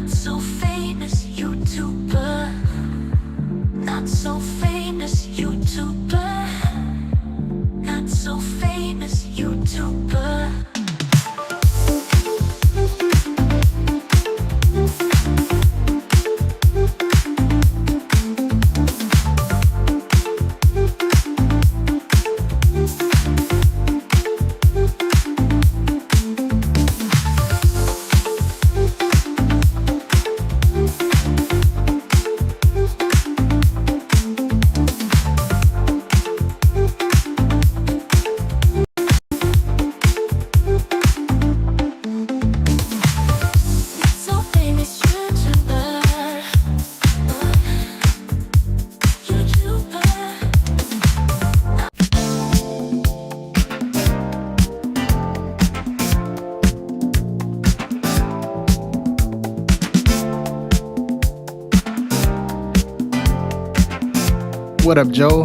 so famous YouTuber. Not so famous YouTuber. Not so famous YouTuber. So famous YouTuber. YouTuber. What up, Joe?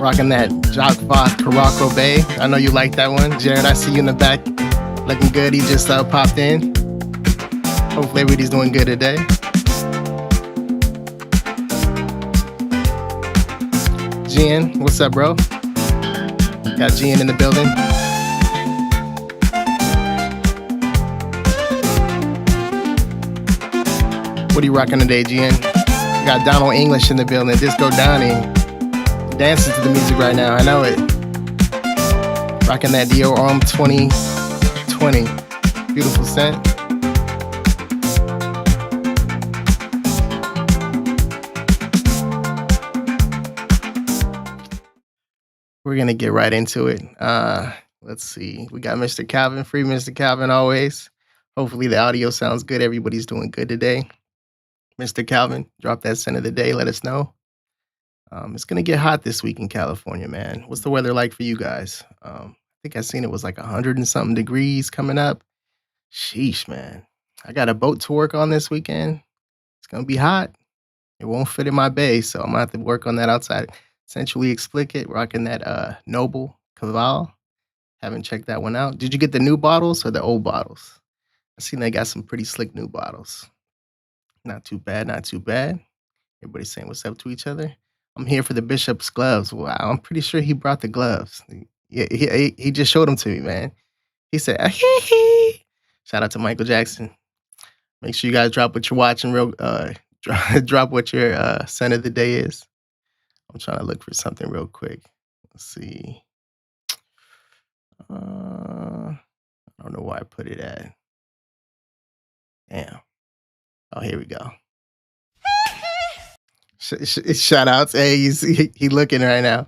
Rocking that Jock Voss Caraco Bay. I know you like that one. Jared, I see you in the back. Looking good. He just popped in. Hopefully everybody's doing good today. Gian, what's up, bro? Got Gian in the building. What are you rocking today, Gian? Got Donald English in the building. Disco Donnie. Dancing to the music right now. I know it. Rocking that Dior Homme 2020. Beautiful scent. We're going to get right into it. Let's see. We got Mr. Calvin, free Mr. Calvin always. Hopefully the audio sounds good. Everybody's doing good today. Mr. Calvin, drop that scent of the day. Let us know. It's going to get hot this week in California, man. What's the weather like for you guys? I think I seen it was like 100 and something degrees coming up. Sheesh, man. I got a boat to work on this weekend. It's going to be hot. It won't fit in my bay, so I'm going to have to work on that outside. Sensually Explicit, rocking that Noble Caval. Haven't checked that one out. Did you get the new bottles or the old bottles? I seen they got some pretty slick new bottles. Not too bad, not too bad. Everybody's saying what's up to each other. I'm here for the Bishop's gloves. Wow, I'm pretty sure he brought the gloves. Yeah, he just showed them to me, man. He said, ah, hee hee. Shout out to Michael Jackson. Make sure you guys drop what you're watching, drop what your scent of the day is. I'm trying to look for something real quick. Let's see. I don't know where I put it at. Damn. Oh, here we go. Shout outs. Hey, he looking right now.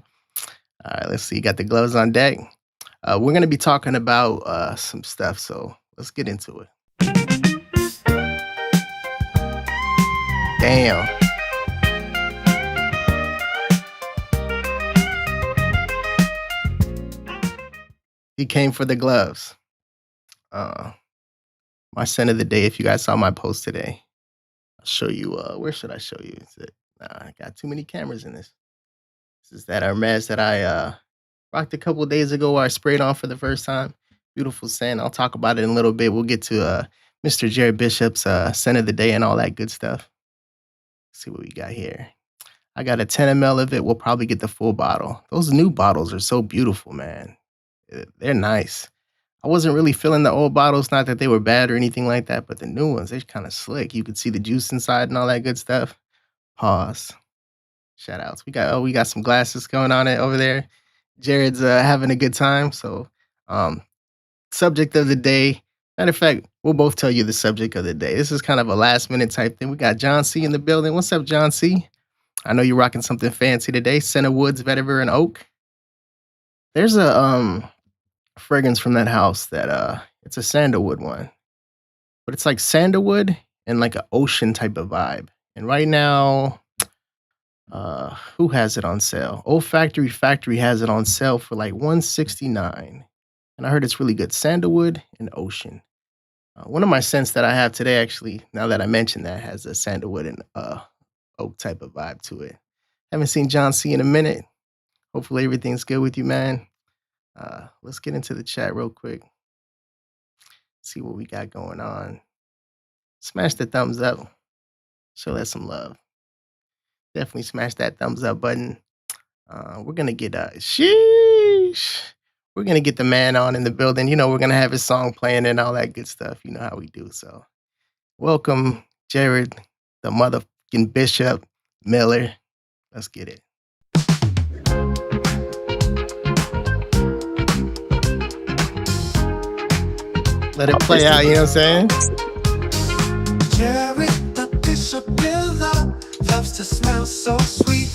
All right, let's see. Got the gloves on deck. We're going to be talking about some stuff, so let's get into it. Damn. He came for the gloves. My scent of the day, if you guys saw my post today, I'll show you. Where should I show you? I got too many cameras in this. This is that Hermes that I rocked a couple of days ago where I sprayed on for the first time. Beautiful scent. I'll talk about it in a little bit. We'll get to Mr. Jared Bishop's scent of the day and all that good stuff. Let's see what we got here. I got a 10 ml of it. We'll probably get the full bottle. Those new bottles are so beautiful, man. They're nice. I wasn't really feeling the old bottles, not that they were bad or anything like that, but the new ones, they're kind of slick. You could see the juice inside and all that good stuff. Pause. Shout outs. We got some glasses going on it over there. Jared's having a good time. So subject of the day. Matter of fact, we'll both tell you the subject of the day. This is kind of a last minute type thing. We got John C in the building. What's up, John C? I know you're rocking something fancy today. Center Woods, Vetiver, and Oak. There's a fragrance from that house that it's a sandalwood one. But it's like sandalwood and like an ocean type of vibe. And right now, who has it on sale? Old Factory has it on sale for like $169. And I heard it's really good. Sandalwood and ocean. One of my scents that I have today, actually, now that I mentioned that, has a sandalwood and oak type of vibe to it. Haven't seen John C in a minute. Hopefully everything's good with you, man. Let's get into the chat real quick. See what we got going on. smash the thumbs up. Show us some love. Definitely smash that thumbs up button. We're gonna get sheesh. We're gonna get the man on in the building. You know, we're gonna have his song playing and all that good stuff. You know how we do. So, welcome, Jared, the motherfucking Bishop Miller. Let's get it. Let it play out. You know what I'm saying? Jared, the Bishop Miller, loves to smell so sweet.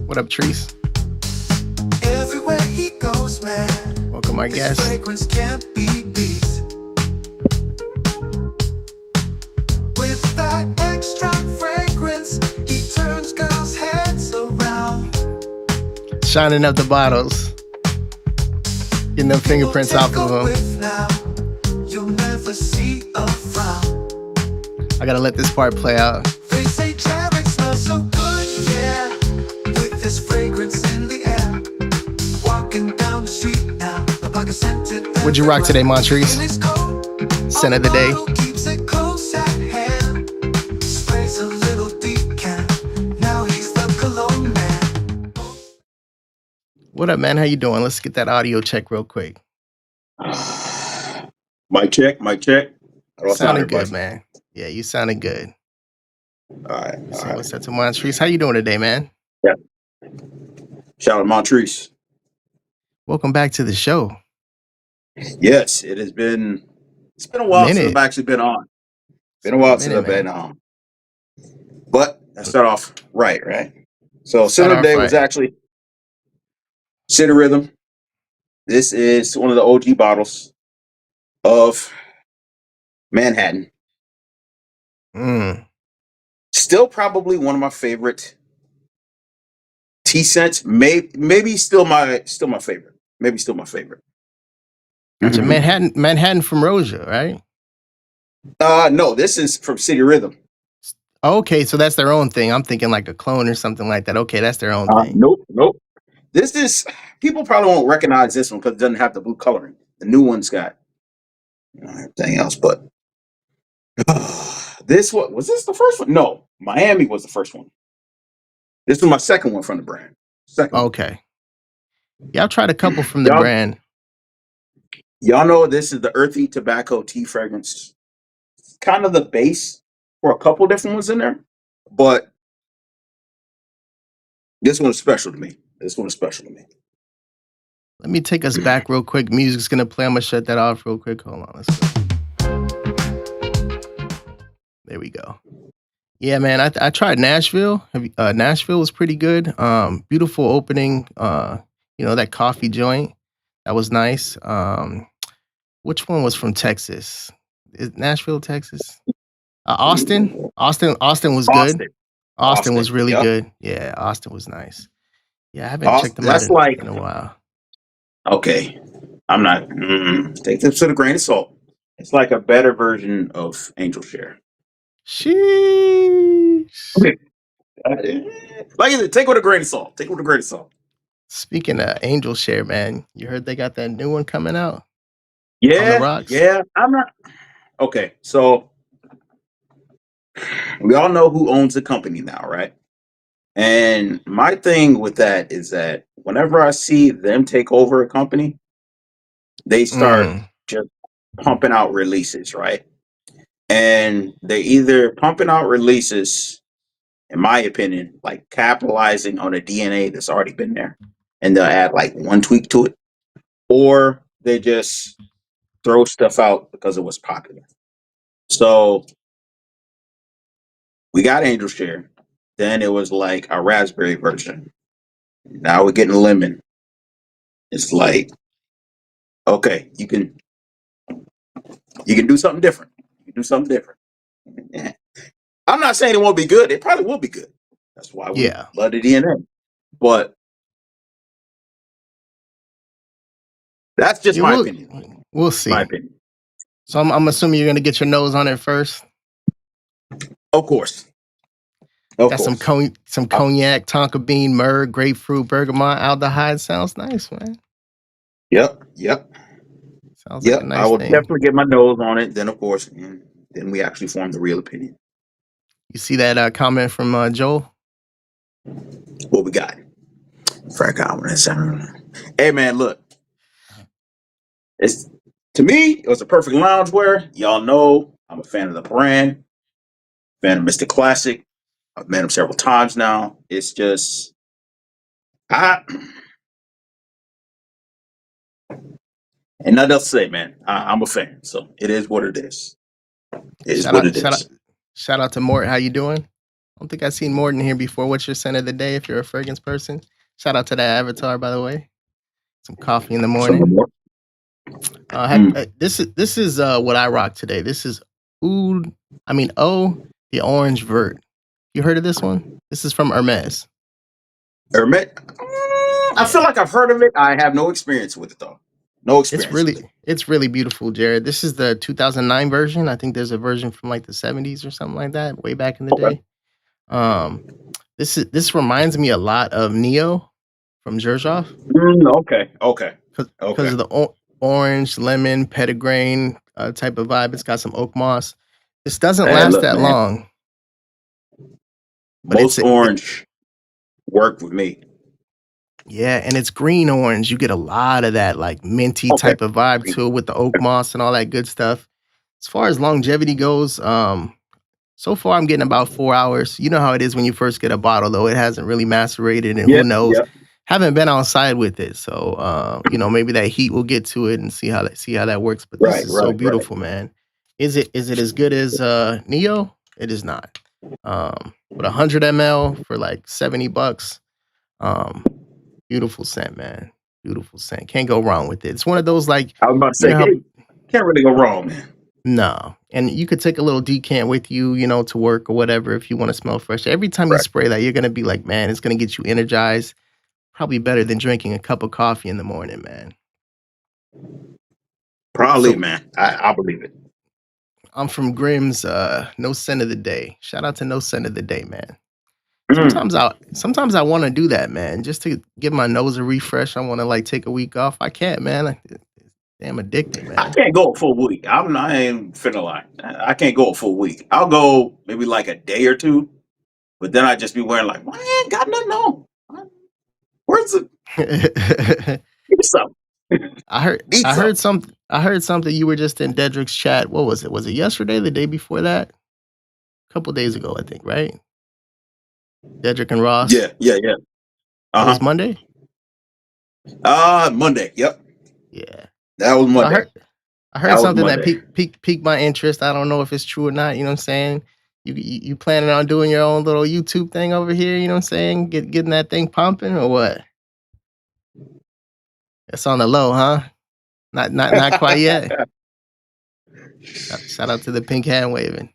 What up, Treese? Everywhere he goes, man. Welcome, our His guest. fragrance can't be beat. With that extra fragrance, he turns girls' heads around. Shining up the bottles. Getting them fingerprints off of them. Now, you'll never see a frown. I gotta let this part play out. They say Jared smells so good, yeah. With this fragrance in the air. Walking down the street now, the pocket scented. What'd you rock today, Montrese? Scent of the day. Keeps it close at hand. Sprays a little decan. Now he's the cologne man. What up, man? How you doing? Let's get that audio check real quick. Mic check, mic check. How do I sound, Sounding everybody? good, man. Yeah, you sounding good. All right, all So right. what's up to Montrese? How you doing today, man? Shout out to Montrese. Welcome back to the show. Yes, it's been a while since Minute. I've actually been on. Been a It's while been a since minute, I've been man. on. But let's start off right? So Start Center off Day was right. actually Center Rhythm. This is one of the OG bottles of Manhattan. Mm. Still probably one of my favorite tea scents. Maybe still my favorite. Maybe still my favorite. Gotcha. Manhattan from Rosia, right? No, this is from City Rhythm. Okay, so that's their own thing. I'm thinking like a clone or something like that. Okay, that's their own thing. Nope. This is, people probably won't recognize this one because it doesn't have the blue coloring. The new one's got everything else, but this one, was this the first one? No, Miami was the first one. This was my second one from the brand. Second one. Okay. Yeah, I've tried a couple from the Y'all- brand. Y'all know this is the earthy tobacco tea fragrance. It's kind of the base for a couple different ones in there, but this one is special to me. Let me take us back real quick. Music's gonna play. I'm gonna shut that off real quick. Hold on, let's go. There we go. Yeah, man. I tried Nashville. Nashville was pretty good. Beautiful opening. That coffee joint. That was nice. Which one was from Texas? Is Nashville, Texas? Austin. Austin was good. Austin was really yep. good. Yeah, Austin was nice. Yeah, I haven't checked them out That's like, in a while. okay, I'm not, take this with a grain of salt. It's like a better version of Angel Share. Sheesh. Like I said, take it with a grain of salt. Speaking of Angel Share, man, you heard they got that new one coming out? Yeah, On the rocks? yeah. I'm not. Okay, so we all know who owns the company now, right? And my thing with that is that whenever I see them take over a company, they start just pumping out releases, right? And they either pumping out releases, in my opinion, like capitalizing on a DNA that's already been there, and they'll add like one tweak to it, or they just throw stuff out because it was popular. So we got Angel Share. Then it was like a raspberry version. Now we're getting lemon. It's like, okay, you can do something different. Yeah. I'm not saying it won't be good. It probably will be good. That's why we love the DNA. But that's just my opinion. We'll see. My opinion. So I'm assuming you're gonna get your nose on it first. Of course. Got some cognac, tonka bean, myrrh, grapefruit, bergamot, aldehyde. Sounds nice, man. Yep. Sounds like a Yep, I nice will thing. definitely get my nose on it. Then, of course, then we actually form the real opinion. You see that comment from Joel? What we got? Frank Alvarez. Hey, man, look, it's to me, it was a perfect loungewear. Y'all know I'm a fan of the brand, fan of Mr. Classic. I've met him several times now. It's just, I, and nothing else to say, man. I'm a fan, so it is what it is. It is Shout what out, it shout out, is. shout out to Mort. How you doing? I don't think I've seen Morton here before. What's your scent of the day if you're a fragrance person? Shout out to that avatar, by the way. Some coffee in the Some morning. more. Mm. This is what I rock today. This is oud. The orange vert. You heard of this one? This is from Hermes. Hermet. I feel Yeah, like I've heard of it. I have no experience with it though. No it's experience with really it. it's really beautiful, Jared. This is the 2009 version. I think there's a version from like the 70s or something like that, way back in the Okay. day. Um, this reminds me a lot of Neo from Zherzhov Okay. Okay. because Okay. of the orange, lemon, petitgrain type of vibe. It's got some oak moss. This doesn't Hey, last look, that man. long, but Most orange work with me. yeah, and it's green orange. You get a lot of that like minty Okay. type of vibe to it with the oak moss and all that good stuff. As far as longevity goes, so far I'm getting about 4 hours. You know how it is when you first get a bottle, though. It hasn't really macerated, and who Yep. knows? Yep. Haven't been outside with it, so maybe that heat will get to it and see how that works. But this Right. is so Right. Right. beautiful, man. Is it as good as Neo? It is not. But 100 ml for like $70. Um, Beautiful scent, man. Beautiful scent. Can't go wrong with it. It's one of those like, I was about to you say, know how can't really go wrong, man. no. And you could take a little decant with you, to work or whatever if you want to smell fresh. Every time you Right. spray that, you're gonna be like, man, it's gonna get you energized. Probably better than drinking a cup of coffee in the morning, man. Probably, So man. I believe it. I'm from Grimm's no scent of the day. Shout out to no scent of the day, man. Mm. Sometimes I want to do that, man, just to give my nose a refresh. I want to like take a week off. I can't, man. Damn addicting, I man. can't go a full week. I ain't finna lie. I can't go a full week. I'll go maybe like a day or two, but then I just be wearing like, well, I ain't got nothing on. Where's the give me something? I heard Eat I something. heard some I heard something you were just in Dedrick's chat. What was it? Was it yesterday, the day before that? A couple days ago, I think, right? Dedrick and Ross. Yeah, yeah, yeah. That Uh was Monday? huh. Monday. Yep, Yeah. that was So I Monday. heard I heard That was something that Monday. piqued my interest. I don't know if it's true or not, you know what I'm saying? You planning on doing your own little YouTube thing over here, you know what I'm saying? Getting that thing pumping or what? It's on the low, huh? Not quite yet. Shout out to the pink hand waving.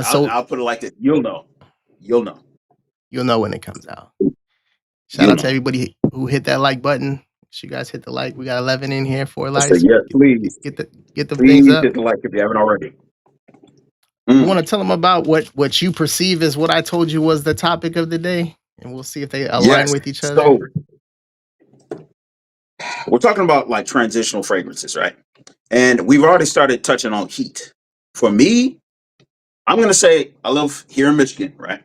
So I'll put it like this. You'll know. You'll know. you'll know when it comes out. Shout You'll out to know. everybody who hit that like button. Make sure you guys hit the like. We got 11 in here, 4 I say likes. yes, please. Get them things Please up. hit the like if you haven't already. You want to Mm. tell them about what you perceive as what I told you was the topic of the day, and we'll see if they align Yes. with each other. So we're talking about like transitional fragrances, right? And we've already started touching on heat. For me, I'm gonna say I live here in Michigan, right?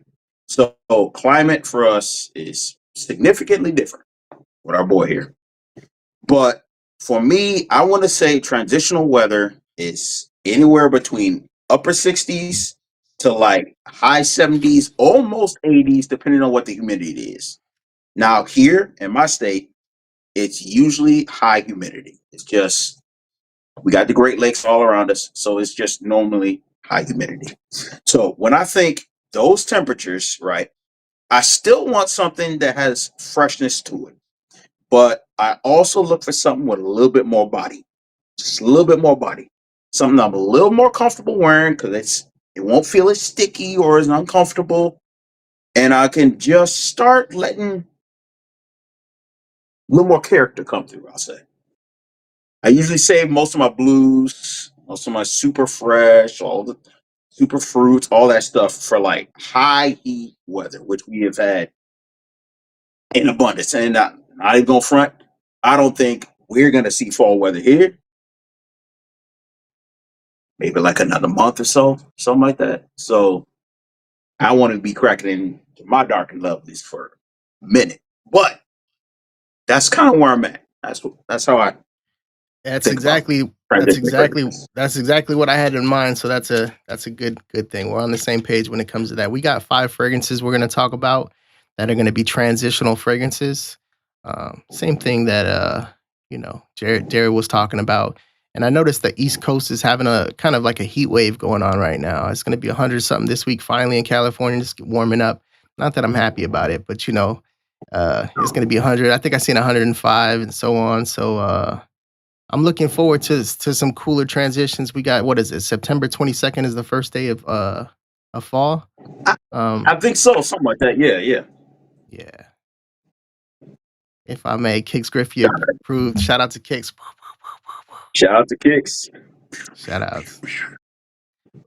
So climate for us is significantly different with our boy here. But for me, I want to say transitional weather is anywhere between upper 60s to like high 70s, almost 80s, depending on what the humidity is. Now, here in my state, it's usually high humidity. It's just, we got the Great Lakes all around us. So it's just normally high humidity. So when I think those temperatures, right, I still want something that has freshness to it. But I also look for something with a little bit more body, just a little bit more body, something I'm a little more comfortable wearing because it won't feel as sticky or as uncomfortable, and I can just start letting a little more character come through. I'll say I usually save most of my blues, most of my super fresh, all the super fruits, all that stuff for like high heat weather, which we have had in abundance. And not even going front, I don't think we're going to see fall weather here. maybe like another month or so, something like that. So I want to be cracking into my dark and lovelies for a minute, but that's kind of where I'm at. That's how I That's think about exactly that's transitioning exactly fragrances. that's exactly what I had in mind. So that's a good thing. We're on the same page when it comes to that. We got 5 fragrances we're gonna talk about that are gonna be transitional fragrances. Same thing that Jared was talking about. And I noticed the East Coast is having a kind of like a heat wave going on right now. It's gonna be 100 something this week finally in California, just warming up. Not that I'm happy about it, but it's gonna be 100. I think I seen 105 and so on. So I'm looking forward to some cooler transitions. We got, what is it? September 22nd is the first day of fall. I, Um, I think so, something like that. Yeah, yeah. yeah. If I may, Kix Griffey approved. Shout out to Kix. Shout out to Kicks. Shout outs.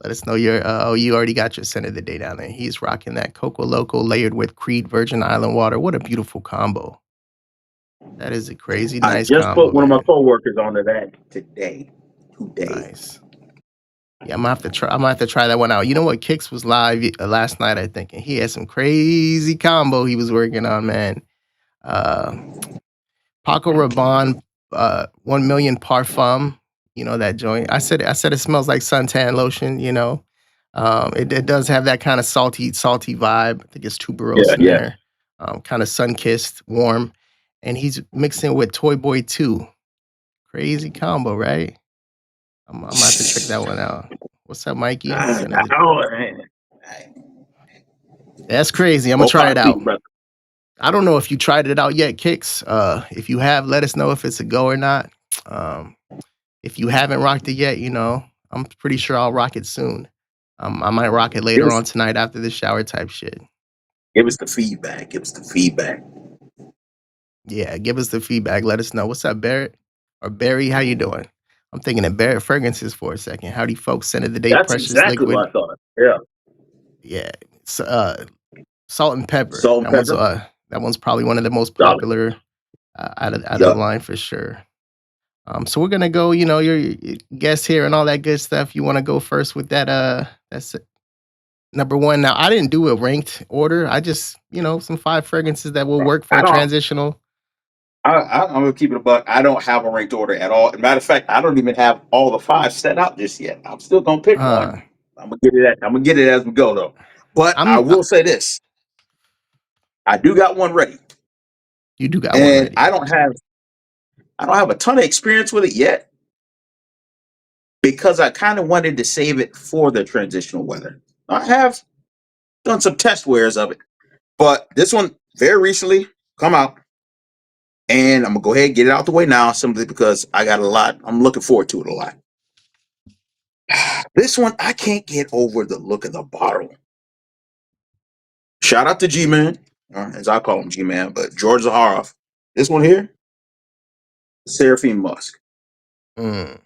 Let us know you already got your scent of the day down there. He's rocking that Coco Loco layered with Creed Virgin Island water. What a beautiful combo. That is a crazy I nice just put combo, one of my man. coworkers onto that today. Today. Nice. Yeah, I'm gonna have to try that one out. You know what? Kix was live last night, I think, and he had some crazy combo he was working on, man. Uh, Paco Rabanne, 1 million Parfum. You know that joint. I said it smells like suntan lotion. It does have that kind of salty vibe. I think it's tuberose Yeah, in yeah. there, kind of sun kissed, warm, and he's mixing with Toy Boy 2. Crazy combo, right? I'm gonna have to check that one out. What's up, Mikey? Oh, man. That's crazy. I'm gonna More try power it to you, out. brother. I don't know if you tried it out yet, Kicks. If you have, let us know if it's a go or not. Um, if you haven't rocked it yet, I'm pretty sure I'll rock it soon. I might rock it Give later us, on tonight after the shower type shit. give us the feedback. Give us the feedback. Yeah, give us the feedback. Let us know. What's up, Barrett? Or Barry, how you doing? I'm thinking of Barrett Fragrances for a second. Howdy, folks. Scent of the day, That's Precious exactly Liquid. what I thought. Yeah. Yeah. Salt and Pepper. Salt and pepper. That one's probably one of the most Solid. popular out of the Yup. line for sure. So we're gonna go. Your guest here and all that good stuff. You want to go first with that? That's number one. Now I didn't do a ranked order. I just some 5 fragrances that will work for I a don't. transitional. I'm gonna keep it a buck. I don't have a ranked order at all. Matter of fact, I don't even have all the 5 set out just yet. I'm still gonna pick one. Uh, I'm gonna get it as we go though. But I I'm. will say this: I do got one ready, You do got one and ready. I don't have a ton of experience with it yet because I kind of wanted to save it for the transitional weather. I have done some test wears of it, but this one very recently come out, and I'm gonna go ahead and get it out the way now, simply because I got a lot. I'm looking forward to it a lot. This one, I can't get over the look of the bottle. Shout out to G Man, as I call him G Man, but George Zaharoff. This one here, Seraphine Musk. Mm,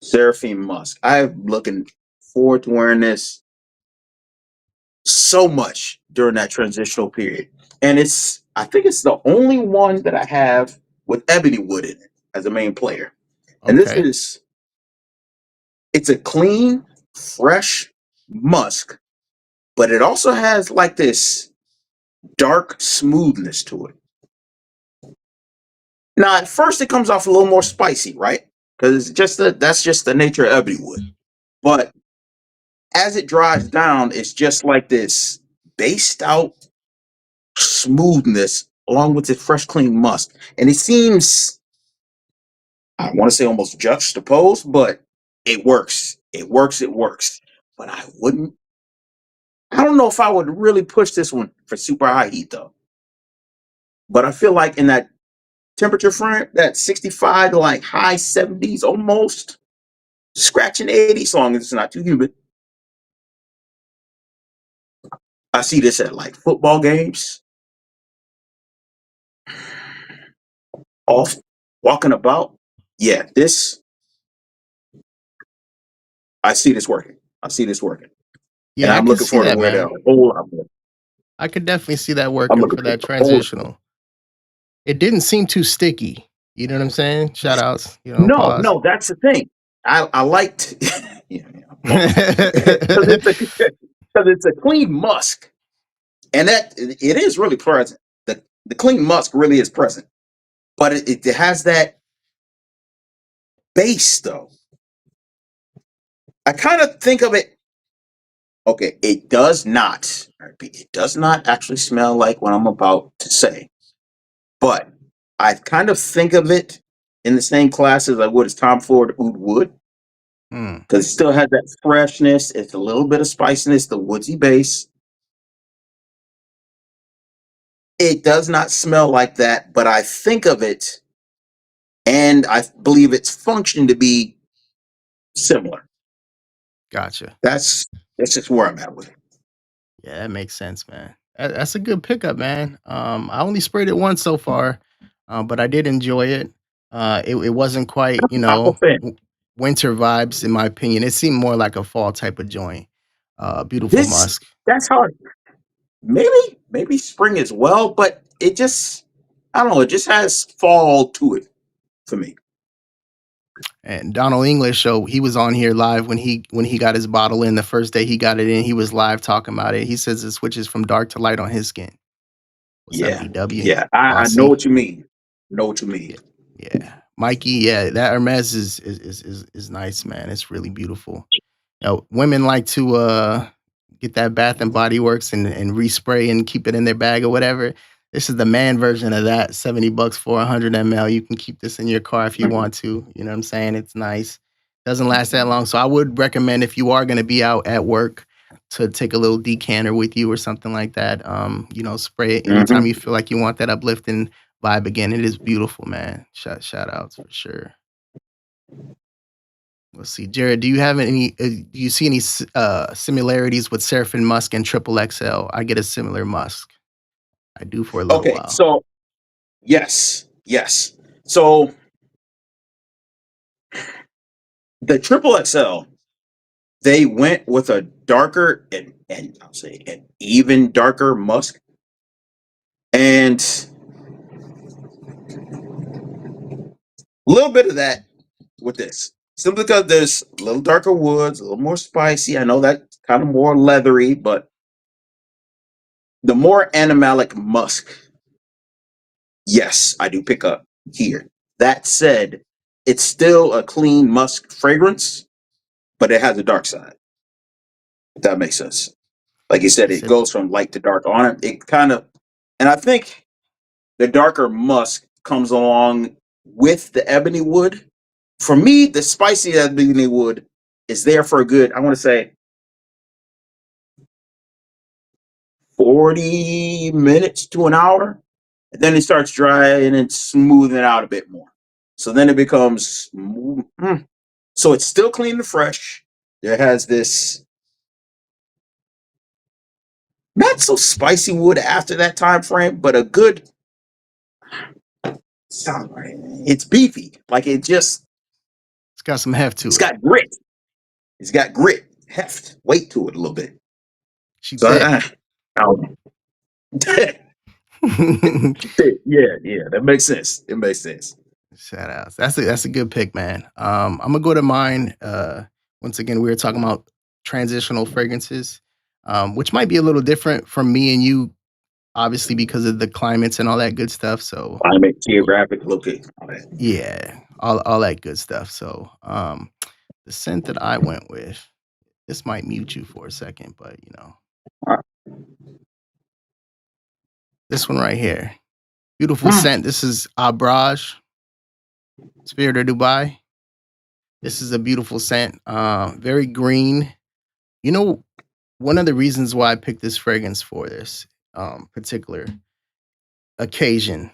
Seraphine Musk. I'm looking forward to wearing this so much during that transitional period. And I think it's the only one that I have with ebony wood in it as a main player. And okay. it's a clean, fresh musk, but it also has like this dark smoothness to it. Now, at first, it comes off a little more spicy, right? Because that's just the nature of ebony wood. But as it dries down, it's just like this based out smoothness along with this fresh, clean musk. And it seems, I want to say almost juxtaposed, but it works. It works. It works. But I don't know if I would really push this one for super high heat though. But I feel like in that temperature frame, that 65 to like high 70s almost, scratching 80 as long as it's not too humid. I see this at like football games, off walking about. Yeah, I see this working. I see this working. And Yeah, I I'm can looking see forward to that, wear that a man. whole lot more. I could definitely see that I'm working looking for forward that to a whole lot more. transitional. It didn't seem too sticky. You know what I'm saying? Shout outs. No, Pause. no, that's the thing. I liked pause because it's a clean musk, and that it is really present. The clean musk really is present, but it has that base though. I kind of think of it. Okay, it does not. I repeat, it does not actually smell like what I'm about to say, but I kind of think of it in the same class as I would as Tom Ford Oud would, Mm, because it still has that freshness. It's a little bit of spiciness, the woodsy base. It does not smell like that, but I think of it, and I believe its function to be similar. gotcha. That's that's just where I'm at with it. Yeah, that makes sense, man. That's a good pickup, man. I only sprayed it once so far, but I did enjoy it. It wasn't quite, I'm a fan. winter vibes in my opinion. It seemed more like a fall type of joint. Beautiful This musk. that's hard. Maybe spring as well, but it just I don't know. It just has fall to it for me. And Donald English, so he was on here live when he got his bottle in the first day he got it in. He was live talking about it. He says it switches from dark to light on his skin. What's up, Yeah, DW? yeah. I know Bossy. what you mean. Know what you mean. Yeah, yeah. Mikey, yeah, that Hermes is nice, man. It's really beautiful. Women like to get that Bath and Body Works and respray and keep it in their bag or whatever. This is the man version of that. $70 for 100 ml. You can keep this in your car if you want to. You know what I'm saying? It's nice. Doesn't last that long. So I would recommend if you are going to be out at work to take a little decanter with you or something like that. Spray it anytime Hmm. you feel like you want that uplifting vibe again. It is beautiful, man. Shout outs for sure. Let's see, Jared. Do you have any? Do you see any similarities with Seraphim Musk and Triple XL? I get a similar Musk. I do for a little Okay, while. so yes. So the triple XL, they went with a darker and I'll say an even darker musk, and a little bit of that with this. Simply because there's a little darker woods, a little more spicy. I know that kind of more leathery, but the more animalic musk, yes, I do pick up here. That said, it's still a clean musk fragrance, but it has a dark side. If that makes sense. Like you said, He it said, goes from light to dark on it. It kind of, and I think the darker musk comes along with the ebony wood. For me, the spicy ebony wood is there for a good, I want to say, 40 minutes to an hour. And then it starts drying and smoothing out a bit more. So then it becomes, so it's still clean and fresh. There has this not so spicy wood after that time frame, but a good, it's beefy. Like it's got some heft it's to it. got grit. It's got grit, heft, weight to it a little bit. She So thick. I don't know. Yeah, that makes sense. It makes sense. Shout outs. That's a good pick, man. I'm gonna go to mine. Once again, we were talking about transitional fragrances, which might be a little different from me and you, obviously because of the climates and all that good stuff. So Climate, geographic, location, all that. yeah, all that good stuff. So the scent that I went with, this might mute you for a second, but All right. this one right here, beautiful scent. This is Abraj, Spirit of Dubai. This is a beautiful scent. Very green. You know, one of the reasons why I picked this fragrance for this particular occasion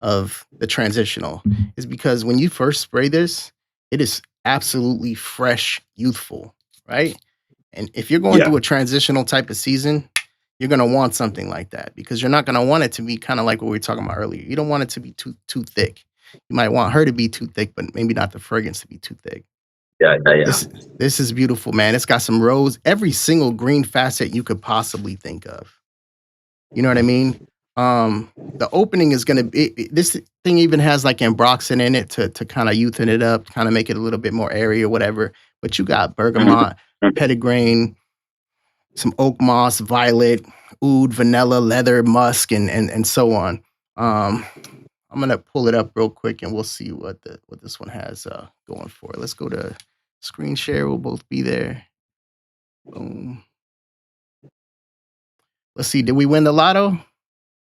of the transitional is because when you first spray this, it is absolutely fresh, youthful, right? And if you're going Yeah, through a transitional type of season, you're gonna want something like that because you're not gonna want it to be kind of like what we were talking about earlier. You don't want it to be too thick. You might want her to be too thick, but maybe not the fragrance to be too thick. yeah. This is beautiful, man. It's got some rose, every single green facet you could possibly think of. You know what I mean? The opening is gonna be this thing even has like ambroxan in it to kind of youthen it up, kind of make it a little bit more airy or whatever. But you got bergamot, petitgrain, some oak moss, violet, oud, vanilla, leather, musk, and so on. Um, I'm gonna pull it up real quick and we'll see what this one has going for it. Let's go to screen share. We'll both be there. Boom. Let's see. Did we win the lotto?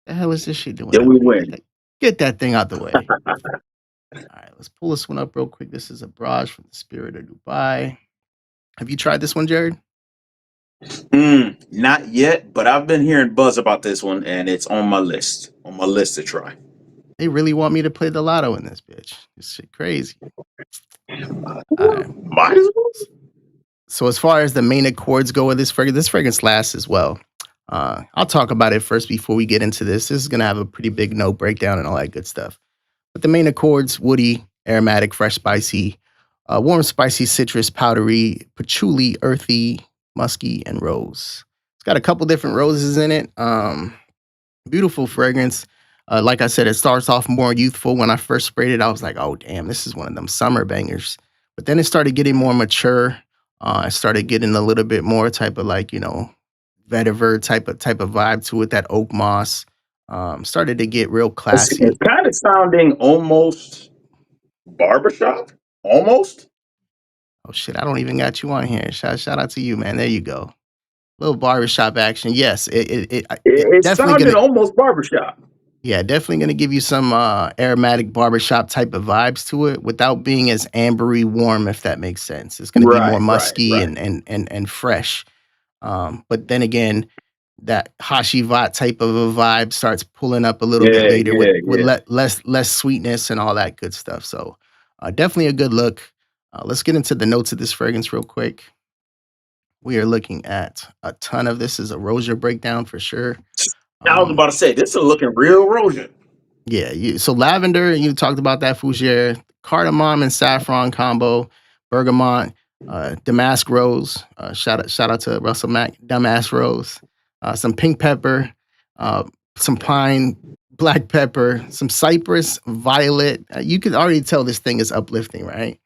The hell is this shit doing Then out we there? win. Get that thing out the way. All right, let's pull this one up real quick. This is a barrage from the Spirit of Dubai. Have you tried this one, Jared? Not yet, but I've been hearing buzz about this one, and it's on my list. On my list to try. They really want me to play the lotto in this bitch. This shit crazy. All right. Might as well. So as far as the main accords go with this fragrance lasts as well. I'll talk about it first before we get into this. This is gonna have a pretty big note breakdown and all that good stuff. But the main accords: woody, aromatic, fresh, spicy, warm, spicy, citrus, powdery, patchouli, earthy, musky, and rose. It's got a couple different roses in it. Beautiful fragrance. Like I said, it starts off more youthful. When I first sprayed it, I was like, oh, damn, this is one of them summer bangers. But then it started getting more mature. I started getting a little bit more type of like, vetiver type of vibe to it, that oak moss. Started to get real It's classy. kind of sounding almost barbershop. Almost. Oh, shit, I don't even got you on here. Shout out to you, man. There you go. Little barbershop action. Yes, it It definitely sounded gonna. almost barbershop. Yeah, definitely gonna give you some aromatic barbershop type of vibes to it without being as ambery warm, if that makes sense. It's gonna be more Right, right, musky right. and fresh. But then again, that Hashivat type of a vibe starts pulling up a little bit Yeah, later yeah, with yeah. less sweetness and all that good stuff. So definitely a good look. Let's get into the notes of this fragrance real quick. We are looking at a ton of this. Is a Rosia breakdown for sure. I was about to say this is looking real rosy. Yeah, so lavender, you talked about that fougere, cardamom and saffron combo, bergamot, damask rose. Shout out to Russell Mack, damask rose, some pink pepper, some pine, black pepper, some cypress, violet. You can already tell this thing is uplifting, right?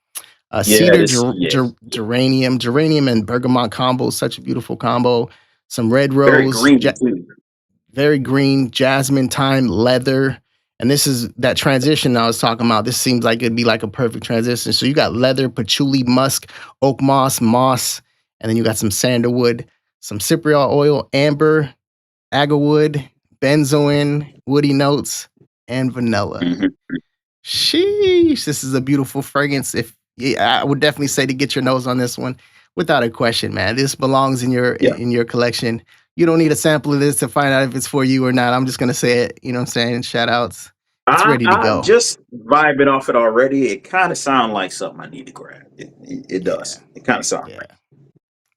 Yeah, Cedar, this yes. geranium and bergamot combo, such a beautiful combo. Some red Very rose, green too. very green, jasmine, thyme, leather. And this is that transition I was talking about. This seems like it'd be like a perfect transition. So you got leather, patchouli, musk, oak moss, and then you got some sandalwood, some cypriol oil, amber, agarwood, benzoin, woody notes, and vanilla. Mhm. Sheesh, this is a beautiful fragrance. I would definitely say to get your nose on this one, without a question, man. This belongs in Yeah. your collection. You don't need a sample of this to find out if it's for you or not. I'm just gonna say it. You know what I'm saying? Shout outs. It's ready to I'm go. just vibing off it already. It kind of sounds like something I need to grab. It Yeah, does. It kind of sounds yeah. right.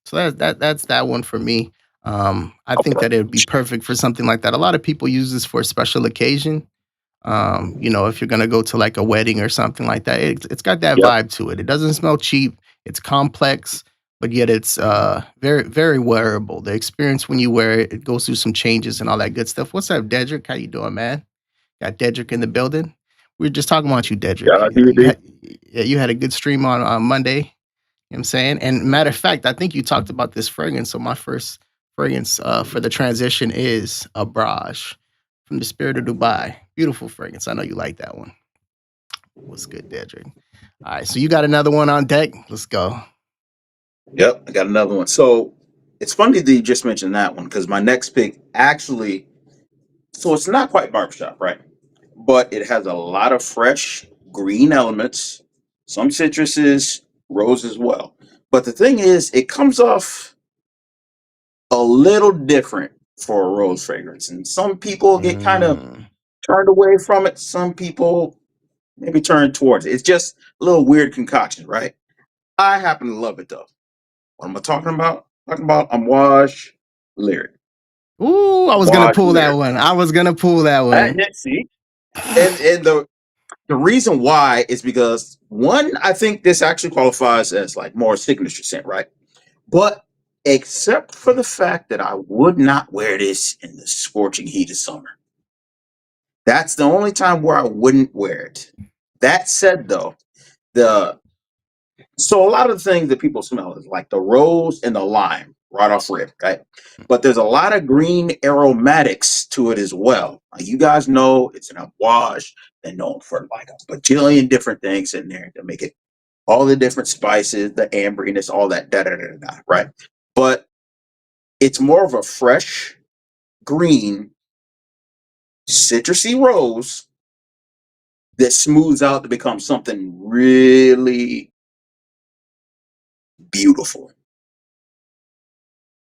So that's that one for me. I think Okay. that it would be perfect for something like that. A lot of people use this for a special occasion. If you're gonna go to like a wedding or something like that, it's got that Yep. vibe to it. It doesn't smell cheap. It's complex, but yet it's very very wearable. The experience when you wear it, it goes through some changes and all that good stuff. What's up, Dedrick? How you doing, man? Got Dedrick in the building. We were just talking about you, Shout Dedrick. out to you, You D. had yeah, you had a good stream on Monday. You know what I'm saying? And matter of fact, I think you talked about this fragrance. So my first fragrance for the transition is a Barrage from the Spirit of Dubai. Beautiful fragrance. I know you like that one. What's good, Dedrick? All right, so you got another one on deck. Let's go. Yep, I got another one. So it's funny that you just mentioned that one because my next pick actually, so it's not quite barbershop, right? But it has a lot of fresh green elements, some citruses, rose as well. But the thing is, it comes off a little different for a rose fragrance. And some people get kind of Mm. turned away from it. Some people maybe turn towards it. It's just a little weird concoction, right? I happen to love it though. What am I talking about? Talking about Amouage Lyric. Ooh, I was gonna Amouage pull that Lyric. one. I was gonna pull that one. Yeah, see? And the reason why is because one, I think this actually qualifies as like more signature scent, right? But except for the fact that I would not wear this in the scorching heat of summer. That's the only time where I wouldn't wear it. That said, though, the so a lot of the things that people smell is like the rose and the lime right off rip, right? But there's a lot of green aromatics to it as well. Like you guys know, it's an amouage. They're known for like a bajillion different things in there to make it all the different spices, the amberiness, all that, da da da da, right? But it's more of a fresh green citrusy rose that smooths out to become something really beautiful.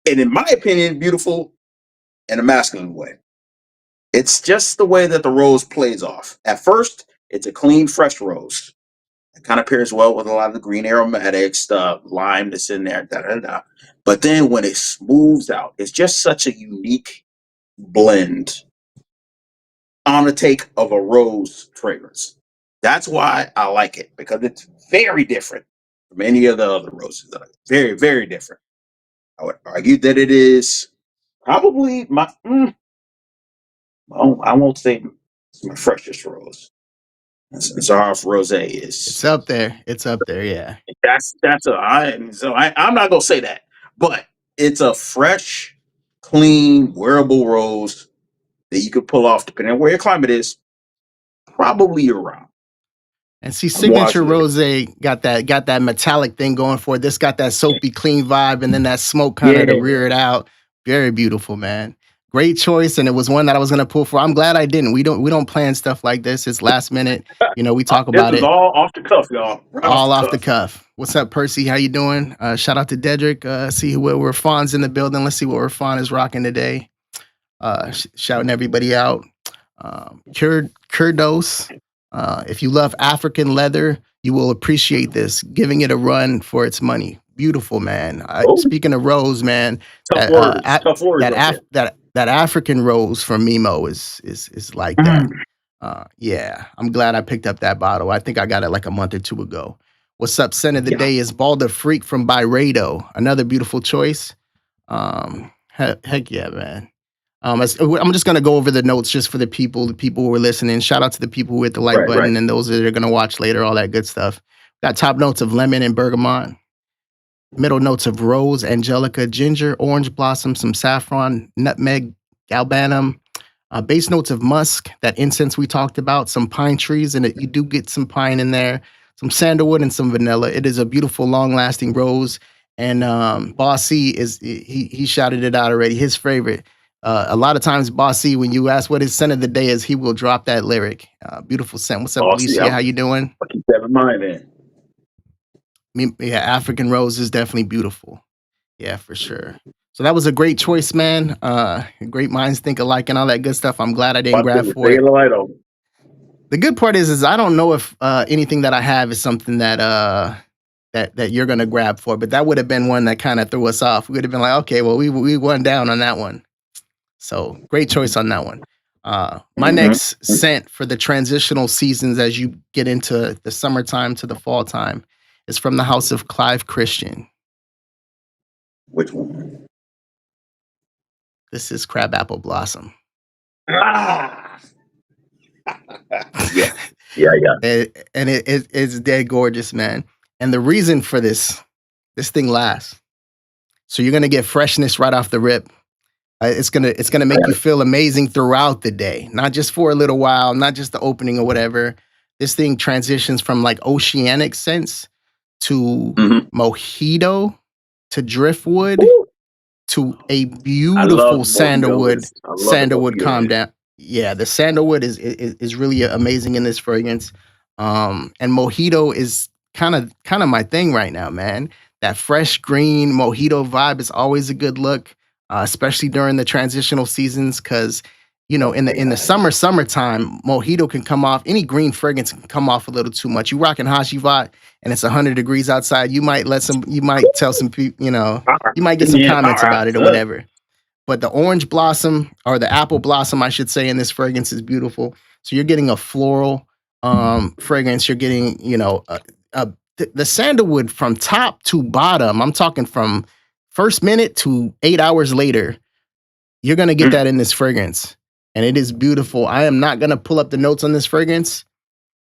And in my opinion, beautiful in a masculine way. It's just the way that the rose plays off. At first, it's a clean, fresh rose. It kind of pairs well with a lot of the green aromatics, the lime that's in there, da da da. But then when it smooths out, it's just such a unique blend on the take of a rose fragrance. That's why I like it, because it's very different from any of the other roses. Very, very different. I would argue that it is probably well, I won't say it's my freshest rose. Zarf Rose It's is up there. It's up there. Yeah. I'm not gonna say that, but it's a fresh, clean, wearable rose that you could pull off depending on where your climate is, probably year round. And see, I'm signature watching it. rose got that metallic thing going for it. This got that soapy clean vibe, and then that smoke kind Yeah, of to rear it out. Very beautiful, man. Great choice, and it was one that I was gonna pull for. I'm glad I didn't. We don't plan stuff like this. It's last minute. We talk this about is it all off the cuff, y'all. Right off all the off the cuff. cuff. What's up, Percy? How you doing? Shout out to Dedrick. See where Fawn's in the building. Let's see what Fawn is rocking today. Shouting everybody out. Kurdos. If you love African leather, you will appreciate this. Giving it a run for its money. Beautiful, man. Oh, Speaking of rose, man, tough words. Tough words right there. that African rose from Mimo is like that. Yeah, I'm glad I picked up that bottle. I think I got it like a month or two ago. What's up? Scent of the Yeah. day is Balder Freak from Byredo. Another beautiful choice. Heck yeah, man. I'm just gonna go over the notes just for the people who are listening. Shout out to the people who hit the like Right, button right. and those that are gonna watch later, all that good stuff. Got top notes of lemon and bergamot, middle notes of rose, angelica, ginger, orange blossom, some saffron, nutmeg, galbanum, base notes of musk, that incense we talked about, some pine trees, and you do get some pine in there, some sandalwood and some vanilla. It is a beautiful, long-lasting rose. And Bossy he shouted it out already. His favorite. A lot of times, Bossy, when you ask what his scent of the day is, he will drop that lyric. Beautiful scent. What's up, Oh, Alicia? How you doing? I'll keep that in mind, man. Yeah, African rose is definitely beautiful. Yeah, for sure. So that was a great choice, man. Great minds think alike and all that good stuff. I'm glad I didn't grab for it. The light on. The good part is I don't know if anything that I have is something that that you're gonna grab for, but that would have been one that kind of threw us off. We would have been like, okay, well, we went down on that one. So great choice on that one. My next scent for the transitional seasons as you get into the summertime to the fall time is from the house of Clive Christian. Which one? This is Crabapple Blossom. Ah! yeah. And it's dead gorgeous, man. And the reason for this thing lasts. So you're gonna get freshness right off the rip. It's gonna make you feel amazing throughout the day, not just for a little while, not just the opening or whatever. This thing transitions from like oceanic scents to mojito to driftwood to a beautiful sandalwood calm down. Yeah, the sandalwood is really amazing in this fragrance. And mojito is kind of my thing right now, man. That fresh green mojito vibe is always a good look, especially during the transitional seasons, because in the summertime, mojito can come off. Any green fragrance can come off a little too much. You rocking Hashivat and it's 100 degrees outside. You might tell some people, you might get some comments about it or whatever. But the orange blossom, or the apple blossom, I should say, in this fragrance is beautiful. So you're getting a floral fragrance. You're getting, the sandalwood from top to bottom. I'm talking from first minute to 8 hours later. You're gonna get that in this fragrance, and it is beautiful. I am not gonna pull up the notes on this fragrance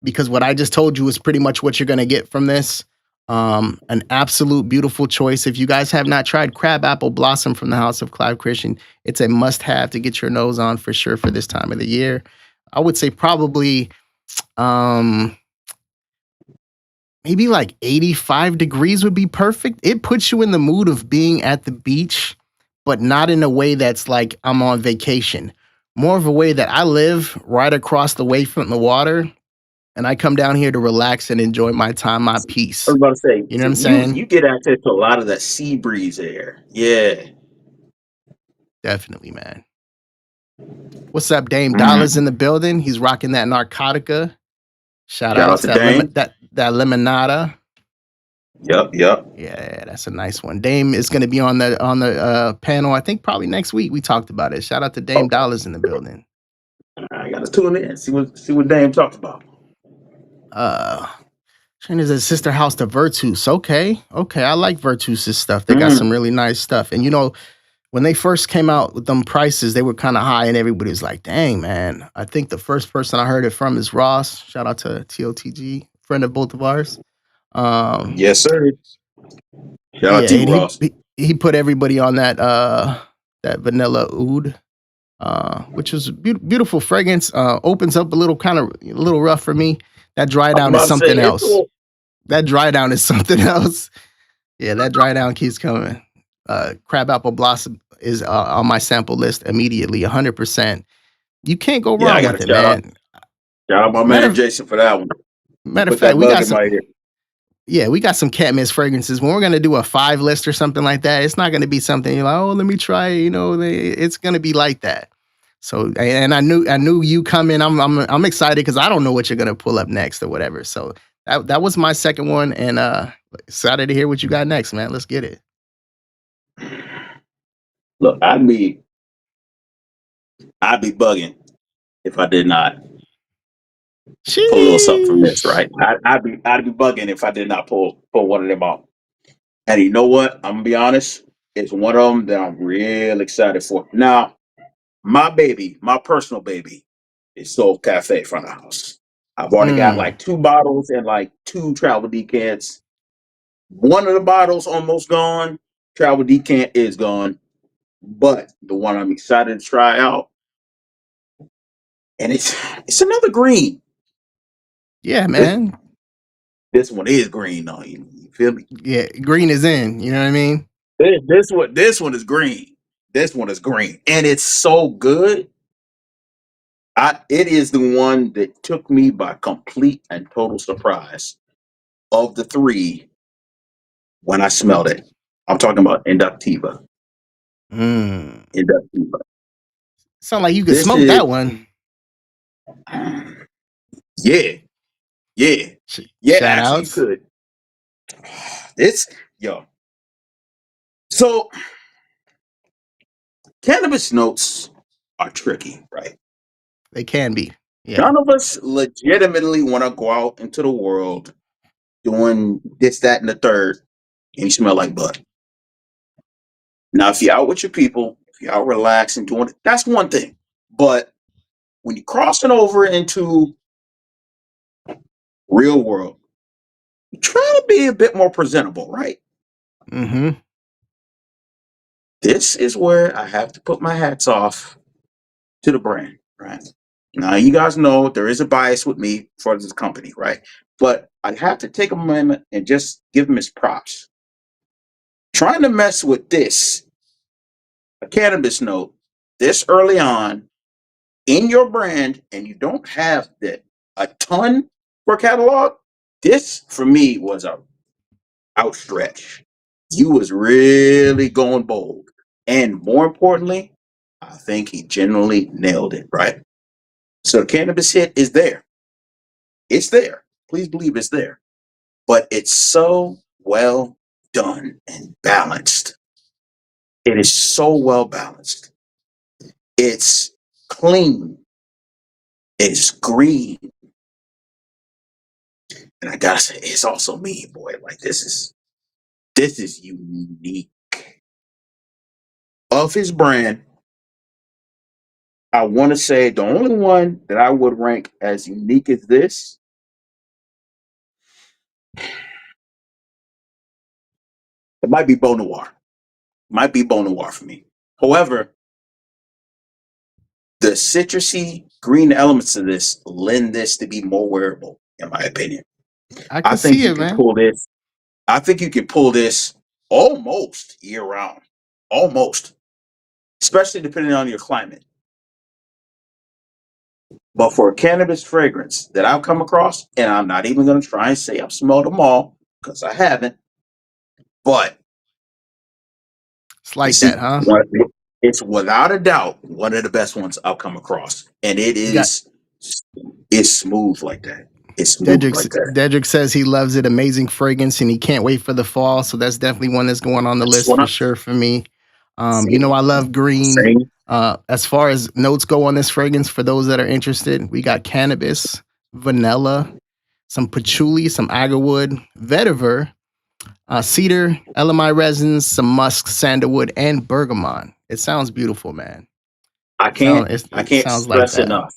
because what I just told you is pretty much what you're gonna get from this. An absolute beautiful choice. If you guys have not tried Crab Apple Blossom from the House of Clive Christian, it's a must-have to get your nose on for sure for this time of the year. I would say probably maybe like 85 degrees would be perfect. It puts you in the mood of being at the beach, but not in a way that's like I'm on vacation. More of a way that I live right across the way from the water, and I come down here to relax and enjoy my time, my I was peace. about to say, You know what so I'm you saying? get access to a lot of that sea breeze air. Yeah. Definitely, man. What's up, Dame Mm. Dollars in the building? He's rocking that Narcotica. Shout Shout out outs to that lemon Dane. that limonada. Yep, yep. Yeah, that's a nice one. Dame is going to be on the panel. I think probably next week. We talked about it. Shout out to Dame Oh, Dollars in the building. I gotta tune in. See what Dame talks about. Uh, Trina's a sister house to Virtus. Okay, I like Virtus' stuff. They got some Mm. really nice stuff. And you know, when they first came out with them prices, they were kind of high, and everybody was like, "Dang, man!" I think the first person I heard it from is Ross. Shout out to TOTG, friend of both of ours. Um, Yes, sir. Shout out yeah, to you, and Ross. he put everybody on that vanilla oud, which was beautiful fragrance. Opens up a little rough for me. That dry I was down is about to say something it's a else. little. That dry down is something else. Yeah, that dry down keeps coming. Crab apple blossom is on my sample list immediately, 100%. You can't go Yeah, I wrong got to with it, shout out. man. Shout out my Matter man of, Jason for that one. He matter of put fact, that bug in my ear. we got some can't miss fragrances. When we're gonna do a 5 list or something like that, it's not gonna be something you're like, oh, let me try. You know, it's gonna be like that. So, and I knew you coming. I'm excited because I don't know what you're gonna pull up next or whatever. So that was my second one, and excited to hear what you got next, man. Let's get it. Look, I'd be bugging if I did not pull a little something from this, Sheesh. right? I'd be bugging if I did not pull one of them out. And you know what? I'm gonna be honest. It's one of them that I'm real excited for. Now, my baby, my personal baby, is Soul Cafe front of house. I've already got Mm. like 2 bottles and like 2 travel decants. One of the bottles almost gone. Travel decant is gone, but the one I'm excited to try out, and it's another green. Yeah, This man. this one is green though. You feel me? Yeah, green is in. You know what I mean? This one is green. This one is green, and it's so good. It is the one that took me by complete and total surprise of the three when I smelled it. I'm talking about Inductiva. Mm. Inductiva. Sound like you could This smoke is that one. yeah, yeah, yeah. Shout Actually, you outs. could. It's yo. So cannabis notes are tricky, right? They can be. Yeah. None of us legitimately want to go out into the world doing this, that, and the third, and you smell like bud. Now, if you're out with your people, if you're out relaxing, doing it, that's one thing. But when you're crossing over into real world, you're trying to be a bit more presentable, right? Mm-hmm. This is where I have to put my hats off to the brand, right? Now, you guys know there is a bias with me for this company, right? But I have to take a moment and just give him his props. Trying to mess with this, a cannabis note, this early on in your brand, and you don't have that a ton for catalog. This for me was a outstretch. You was really going bold, and more importantly, I think he genuinely nailed it. Right. So the cannabis hit is there. It's there. Please believe it's there. But it's so well done and balanced. It is so well balanced. It's clean. It's green. And I gotta say, it's also me, boy. Like this is unique. Of his brand, I want to say the only one that I would rank as unique as this, it might be Beau Noir. Might be Beau Noir for me. However, the citrusy green elements of this lend this to be more wearable, in my opinion. I I can think see you it, can man. pull this. I think you can pull this almost year round, almost, especially depending on your climate. But for a cannabis fragrance that I've come across, and I'm not even going to try and say I've smelled them all because I haven't, but It's like this that, is huh? it's without a doubt one of the best ones I've come across, and it You got is it's smooth like that. It's smooth Dedrick. like that. Dedrick says he loves it. Amazing fragrance, and he can't wait for the fall. So that's definitely one that's going on the That's list what for I'm sure for me. You know, saying. I love green. Same. As far as notes go on this fragrance, for those that are interested, we got cannabis, vanilla, some patchouli, some agarwood, vetiver, cedar, LMI resins, some musk, sandalwood, and bergamot. It sounds beautiful, man. I It can't sounds like stress that. enough.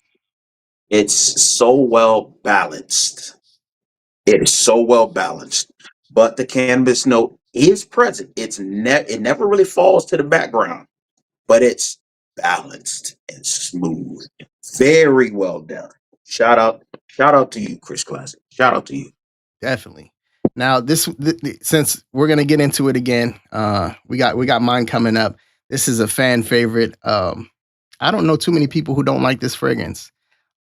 It's so well balanced. It is so well balanced. But the cannabis note is present. It never really falls to the background, but it's balanced and smooth. Very well done. Shout out to you, Chris Classic. Shout out to you. Definitely. Now, since we're gonna get into it again, we got mine coming up. This is a fan favorite. I don't know too many people who don't like this fragrance.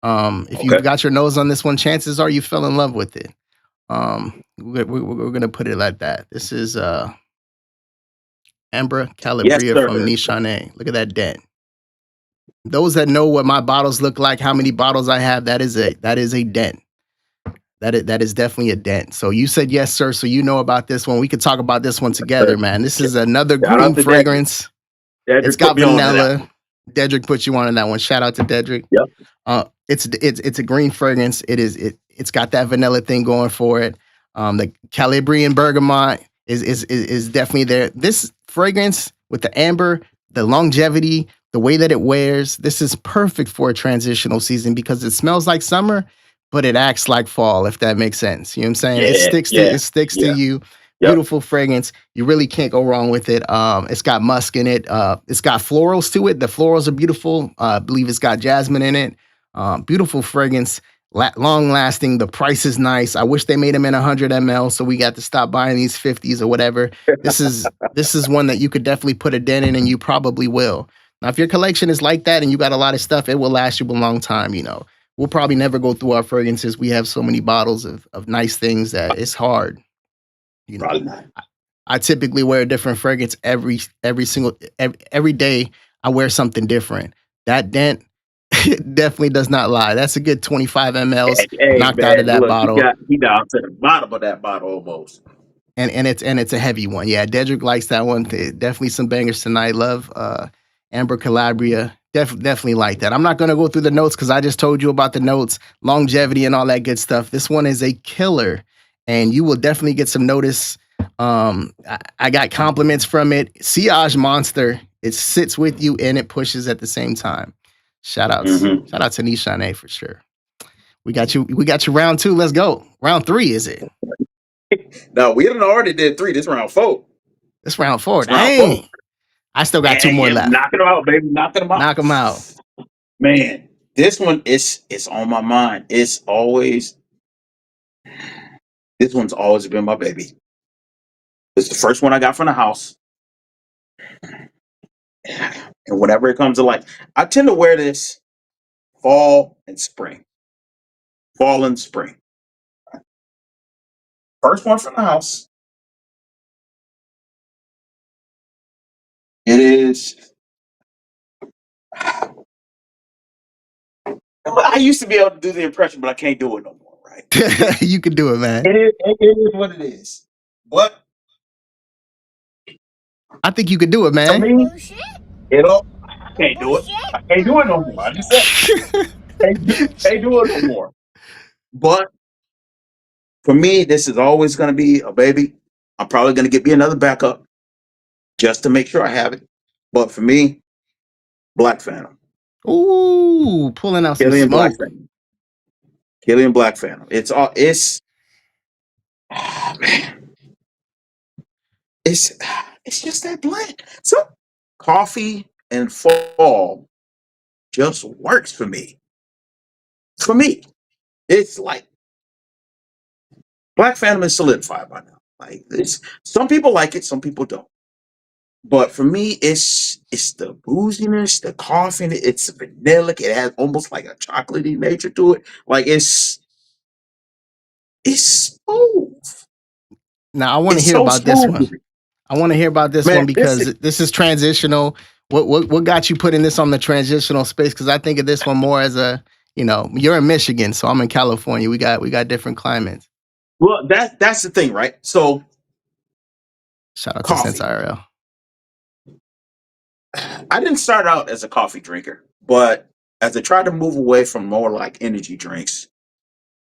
If you've Okay. got your nose on this one, chances are you fell in love with it. We're gonna put it like that. This is Ambra Yes, Calabria from sir. Nishane. Look at that dent. Those that know what my bottles look like, how many bottles I have, that is a dent. That is definitely a dent. So you said yes, sir. So you know about this one. We could talk about this one together, man. This is another Shout out green to Dedrick. fragrance. It's Dedrick put got me on to that one. vanilla. Dedrick put you on in that one. Shout out to Dedrick. Yep. It's a green fragrance. It's got that vanilla thing going for it. The Calabrian bergamot is definitely there. This fragrance with the amber, the longevity, the way that it wears, this is perfect for a transitional season because it smells like summer, but it acts like fall, if that makes sense. You know what I'm saying? It Yeah, sticks to yeah, it sticks to yeah. you. Yep. Beautiful fragrance. You really can't go wrong with it. It's got musk in it. It's got florals to it. The florals are beautiful. I believe it's got jasmine in it. Beautiful fragrance, long lasting. The price is nice. I wish they made them in 100 ml, so we got to stop buying these 50s or whatever. This is one that you could definitely put a dent in, and you probably will. Now, if your collection is like that and you got a lot of stuff, it will last you a long time. You know, we'll probably never go through our fragrances. We have so many bottles of nice things that it's hard. You know, Probably not. I typically wear a different fragrance every day. I wear something different. That dent definitely does not lie. That's a good 25 mLs Hey, knocked out of man, that look, bottle. he down to the bottom of that bottle almost. And it's a heavy one. Yeah, Dedrick likes that one. Definitely some bangers tonight. Love Amber Calabria. Definitely like that. I'm not gonna go through the notes because I just told you about the notes, longevity, and all that good stuff. This one is a killer, and you will definitely get some notice. I got compliments from it. Sillage Monster. It sits with you and it pushes at the same time. Shout outs. Mm-hmm. Shout out to Nishane for sure. We got you. We got you round two. Let's go. Round three, is it? No, we done already did three. This round four. It's round four. It's round four. Dang. I still got two And more yeah, left. knocking them out, baby. Knocking them out. Knock them out. Man, this one is it's on my mind. This one's always been my baby. It's the first one I got from the house. And whenever it comes to light, I tend to wear this fall and spring. Fall and spring. First one from the house. It is. I used to be able to do the impression, but I can't do it no more. Right? You can do it, man. It is what it is. But I think you can do it, to man. me, I can't do it. I can't do it no more. I just said can't do it no more. But for me, this is always going to be a baby. I'm probably going to get me another backup just to make sure I have it. But for me, Black Phantom. Ooh, pulling out some Killian Black smoke. Phantom. Killian Black Phantom. It's oh, man. It's it's just that blend. So coffee and fall just works for me. For me, it's like Black Phantom is solidified by now. Like this, some people like it, some people don't. But for me, it's the booziness, the coffee, it's vanilla. It has almost like a chocolatey nature to it. Like it's smooth. Now I want to It's hear so about this smooth with one. it. I want to hear about this Man, one because this is transitional. What got you putting this on the transitional space? Because I think of this one more as a, you're in Michigan, so I'm in California. We got different climates. well, that's the thing, right? So Shout out to Sense coffee. IRL. I didn't start out as a coffee drinker, but as I tried to move away from more like energy drinks,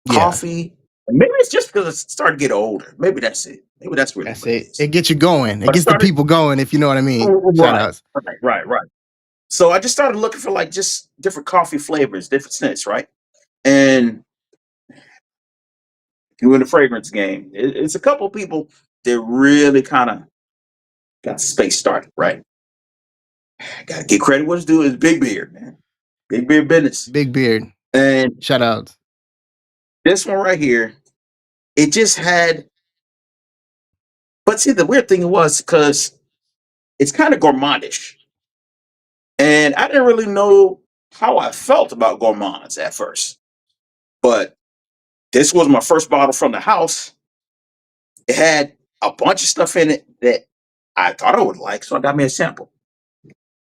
Yeah, coffee, and maybe it's just because I started to get older. Maybe that's it. Maybe that's really that's what it it. is. It gets you going. It But I gets the started people going, if you know what I mean. Shout right, outs. right. So I just started looking for like just different coffee flavors, different scents, right? And if you in the fragrance game, it's a couple people that really kind of got the space started, right? Got to get credit what it's due. It's Big Beard, man. Big Beard business. Big Beard. And Shout outs. this one right here, it just had. But see, the weird thing was because it's kind of gourmandish, and I didn't really know how I felt about gourmands at first. But this was my first bottle from the house. It had a bunch of stuff in it that I thought I would like, so I got me a sample.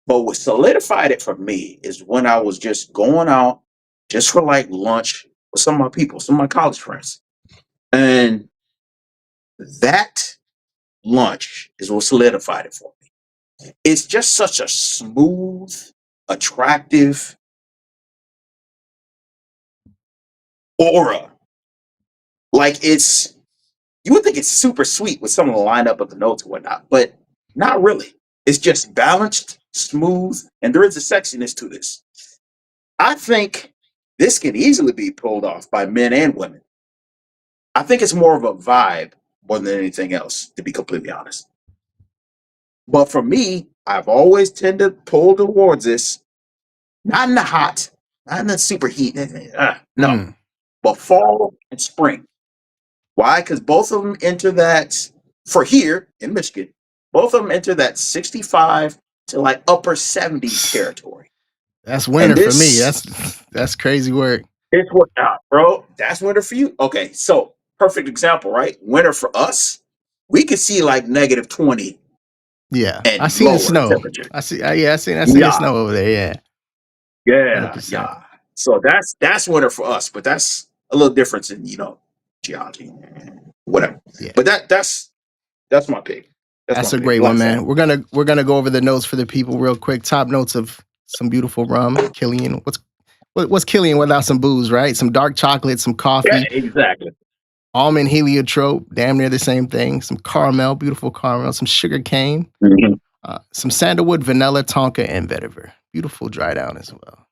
But what solidified it for me is when I was just going out just for like lunch with some of my people, some of my college friends. And that lunch is what solidified it for me. It's just such a smooth, attractive aura. Like you would think it's super sweet with some of the lineup of the notes and whatnot, but not really. It's just balanced, smooth, and there is a sexiness to this. I think this can easily be pulled off by men and women. I think it's more of a vibe more than anything else, to be completely honest. But for me, I've always tended to pull towards this, not in the hot, not in the super heat. No, Mm. but fall and spring. Why? Because both of them enter that, for here in Michigan, both of them enter that 65 to like upper 70s territory. That's And winter for me. this That's crazy work. is what, bro, that's winter for you? Okay, so perfect example, right? Winter for us, we could see like negative 20 Yeah, I and seen the lower snow. temperature. I seen the Yeah, snow over there. Yeah, hundred yeah, percent. yeah. So that's winter for us, but that's a little difference in, geology, whatever. Yeah, But that's my pick. That's my that's a pick. great one, Black man. Phantom. We're gonna go over the notes for the people real quick. Top notes of some beautiful rum, Killian. What's Killian without some booze, right? Some dark chocolate, some Yeah, coffee, exactly. almond heliotrope, damn near the same thing. Some caramel, beautiful caramel, some sugar cane, Mhm. some sandalwood, vanilla, tonka, and vetiver. Beautiful dry down as well.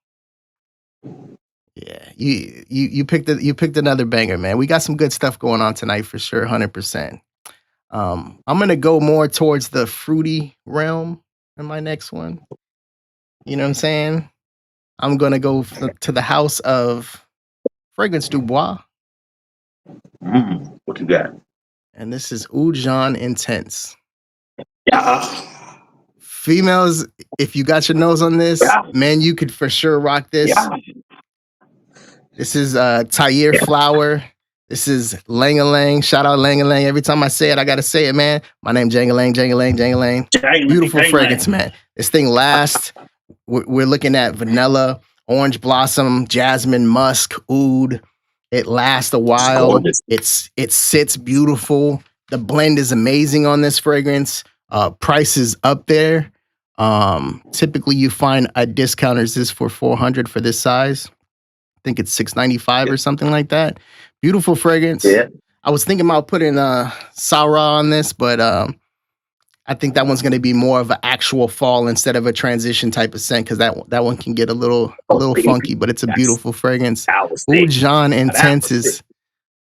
Yeah, you picked another banger, man. We got some good stuff going on tonight for sure, 100%. I'm gonna go more towards the fruity realm in my next one. You know what I'm saying? I'm gonna go to the house of Fragrance Dubois, What you got? and this is Ujan Intense. Yeah, Females, if you got your nose on this, yeah, man, you could for sure rock this. yeah, This is Tyre yeah. Flower. This is Lang-a-Lang. Shout out Lang-a-Lang. Every time I say it, I gotta say it, man. My name Jangalang, Jangalang, Jangalang. Jangling, Beautiful fragrance, jangling. man. This thing lasts. We're looking at vanilla, orange blossom, jasmine, musk, oud. It lasts a It's while. gorgeous. It sits beautiful. The blend is amazing on this fragrance. Price is up there. Typically you find at discounters this for $400 for this size. I think it's $695 Yeah, or something like that. Beautiful fragrance. yeah. I was thinking about putting Sarah on this, but I think that one's going to be more of an actual fall instead of a transition type of scent because that one can get a Oh, little baby. funky, but it's a That's beautiful fragrance. that was Oud thick. John Now that Intense was thick.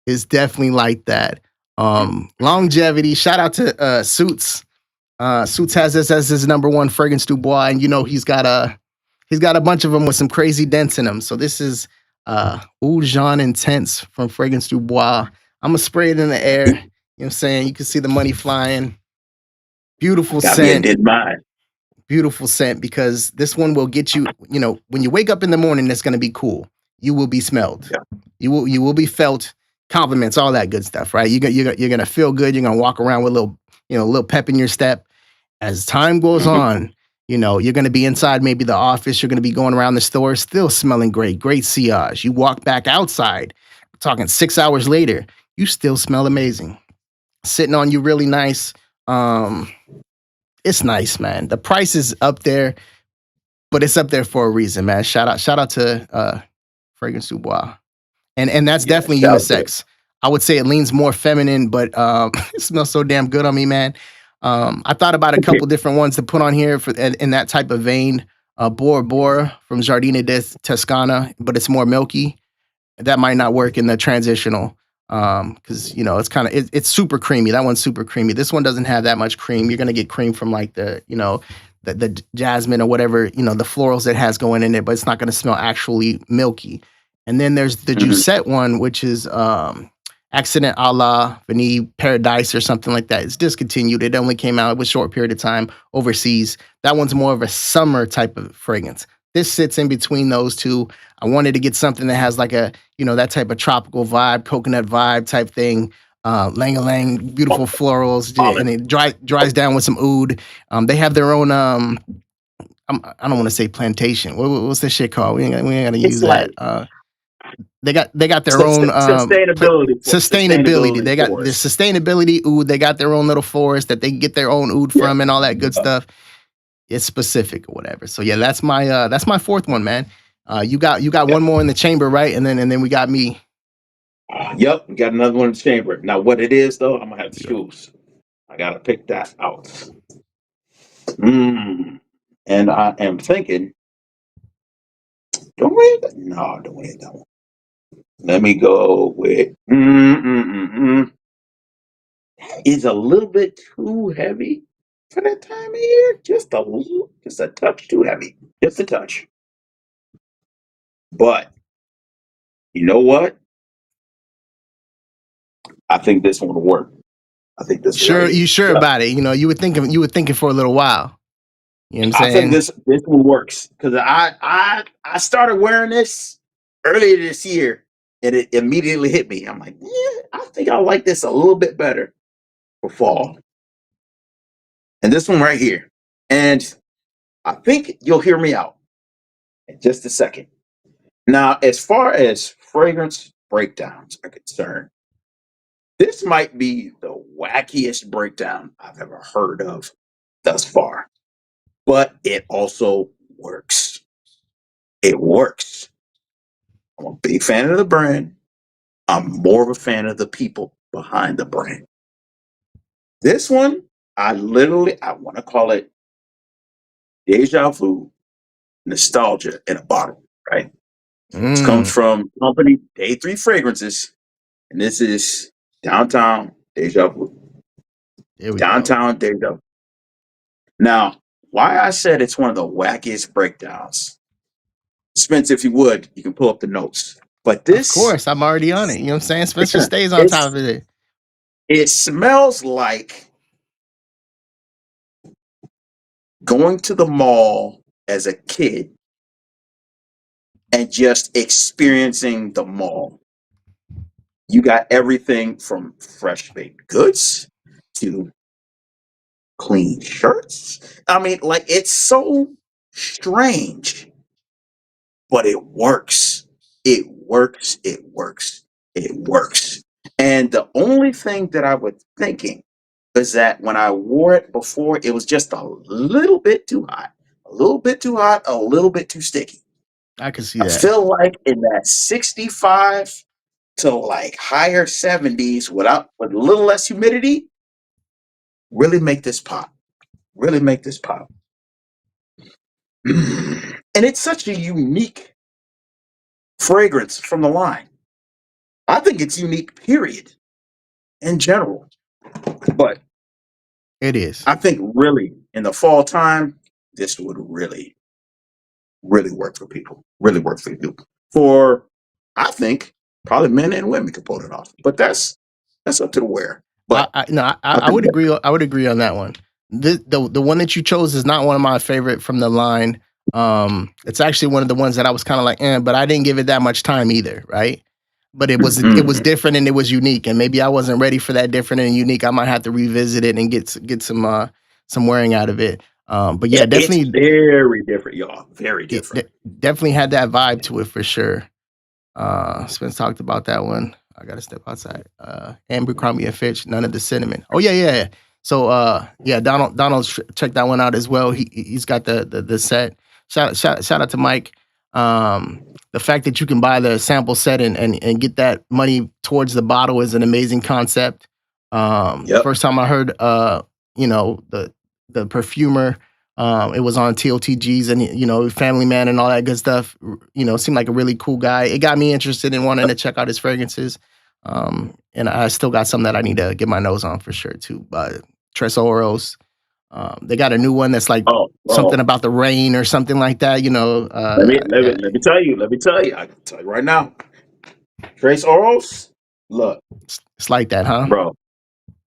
is definitely like that. Mm. Longevity. Shout out to Suits. Suits has this as his number one fragrance du bois, and you know he's got a bunch of them with some crazy dents in them. So this is Oud John Intense from Fragrance du Bois. I'm gonna spray it in the air. You know what I'm saying? You can see the money flying. Beautiful Got me a scent. did mine. Beautiful scent because this one will get you, you know, when you wake up in the morning, it's gonna be cool. You will be smelled. Yeah. You will be felt, compliments, all that good stuff, right? You're gonna feel good. You're gonna walk around with a little, you know, a little pep in your step. As time goes on, you know, you're going to be inside maybe the office. You're going to be going around the store, still smelling great, great sillage. You walk back outside, talking 6 hours later, you still smell amazing. Sitting on you really nice. It's nice, man. The price is up there, but it's up there for a reason, man. Shout out to Fragrance du Bois. And that's Yeah, definitely shout out to unisex. I would say it leans more feminine, but it smells so damn good on me, man. I thought about a couple different ones to put on here for in that type of vein. Bora Bora from Giardina de Toscana, but it's more milky. That might not work in the transitional because you know it's kind of it's super creamy. That one's super creamy. This one doesn't have that much cream. You're gonna get cream from like the you know the jasmine or whatever you know the florals it has going in it, but it's not gonna smell actually milky. And then there's the Jusette one, which is Accident a la Vanille Paradise or something like that. It's discontinued. It only came out with a short period of time overseas. That one's more of a summer type of fragrance. This sits in between those two. I wanted to get something that has like a, you know, that type of tropical vibe, coconut vibe type thing. Lang-a-lang, beautiful florals, and it dries down with some oud. They have their own, I don't want to say plantation. What's this shit called? We ain't got to use like that. They got their own sustainability. They got their force. sustainability oud. They got their own little forest that they can get their own oud Yeah. from and all that good stuff. It's specific or whatever. So yeah, that's my fourth one, man. You got one more in the chamber, right? And then we got me. Yep, we got another one in the chamber. Now, what it is though, I'm gonna have to choose. I gotta pick that out. And I am thinking, don't we? No, don't we? Don't. Let me go with. It's a little bit too heavy for that time of year. Just a touch too heavy. Just a touch. But you know what? I think this one will work. I think this one Sure, right here. you sure Yeah. about it? You know, you were thinking for a little while. You know what I'm I think saying? this one works because I started wearing this earlier this year and it immediately hit me. I'm like, yeah, I think I like this a little bit better for fall. And this one right here, and I think you'll hear me out in just a second. Now, as far as fragrance breakdowns are concerned, this might be the wackiest breakdown I've ever heard of thus far, but it also works. It works. I'm a big fan of the brand. I'm more of a fan of the people behind the brand. This one, I want to call it deja vu, nostalgia in a bottle, right? This comes from company Day 3 Fragrances, and this is Downtown Deja Vu. There we go. Downtown Deja Vu. Now, why I said it's one of the wackiest breakdowns, Spence, if you would, you can pull up the notes. But Of this, course, I'm already on it. You know what I'm saying? Spencer stays on top it's, of it. it smells like going to the mall as a kid and just experiencing the mall. You got everything from fresh baked goods to clean shirts. I mean, like it's so strange, but it works. It works. It works. It works. And the only thing that I was thinking is that when I wore it before, it was just a little bit too hot, a little bit too hot, a little bit too sticky. I can see I that. feel like in that 65 to like higher 70s with a little less humidity, really make this pop. really make this pop. And it's such a unique fragrance from the line. I think it's unique, period, in general. But It is. I think really in the fall time, this would really, really work for people. Really work for people. For I think probably men and women could pull it off. But that's up to the wearer. But I I think would that, agree. I would agree on that one. The one that you chose is not one of my favorite from the line. It's actually one of the ones that I was kind of like, but I didn't give it that much time either, right? But it was different and it was unique, and maybe I wasn't ready for that different and unique. I might have to revisit it and get some wearing out of it. But yeah, it's definitely, very different, y'all. Very different. definitely had that vibe to it for sure. Spence talked about that one. I gotta step outside. Abercrombie and Fitch, none of the cinnamon. Oh yeah. So yeah, Donald checked that one out as well. He's got the set. Shout out to Mike. The fact that you can buy the sample set and get that money towards the bottle is an amazing concept. Yep. First time I heard the perfumer. It was on TOTGs and Family Man and all that good stuff. Seemed like a really cool guy. It got me interested in wanting to check out his fragrances. And I still got some that I need to get my nose on for sure too. But Tres Oros, they got a new one that's like something about the rain or something like that. Let me tell you. Let me tell you. I can tell you right now. Tres Oros, look, it's like that, huh? bro.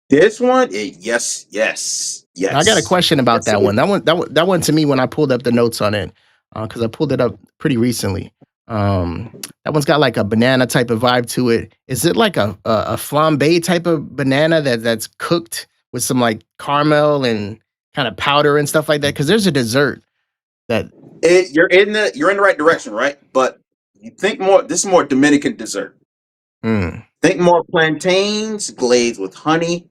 This one, yes. I got a question about Yes, that one. That one to me, when I pulled up the notes on it, because I pulled it up pretty recently. That one's got like a banana type of vibe to it. Is it like a flambe type of banana that's cooked with some like caramel and kind of powder and stuff like that? Because there's a dessert that you're in the right direction, right? But you think more. This is more Dominican dessert. Think more plantains glazed with honey,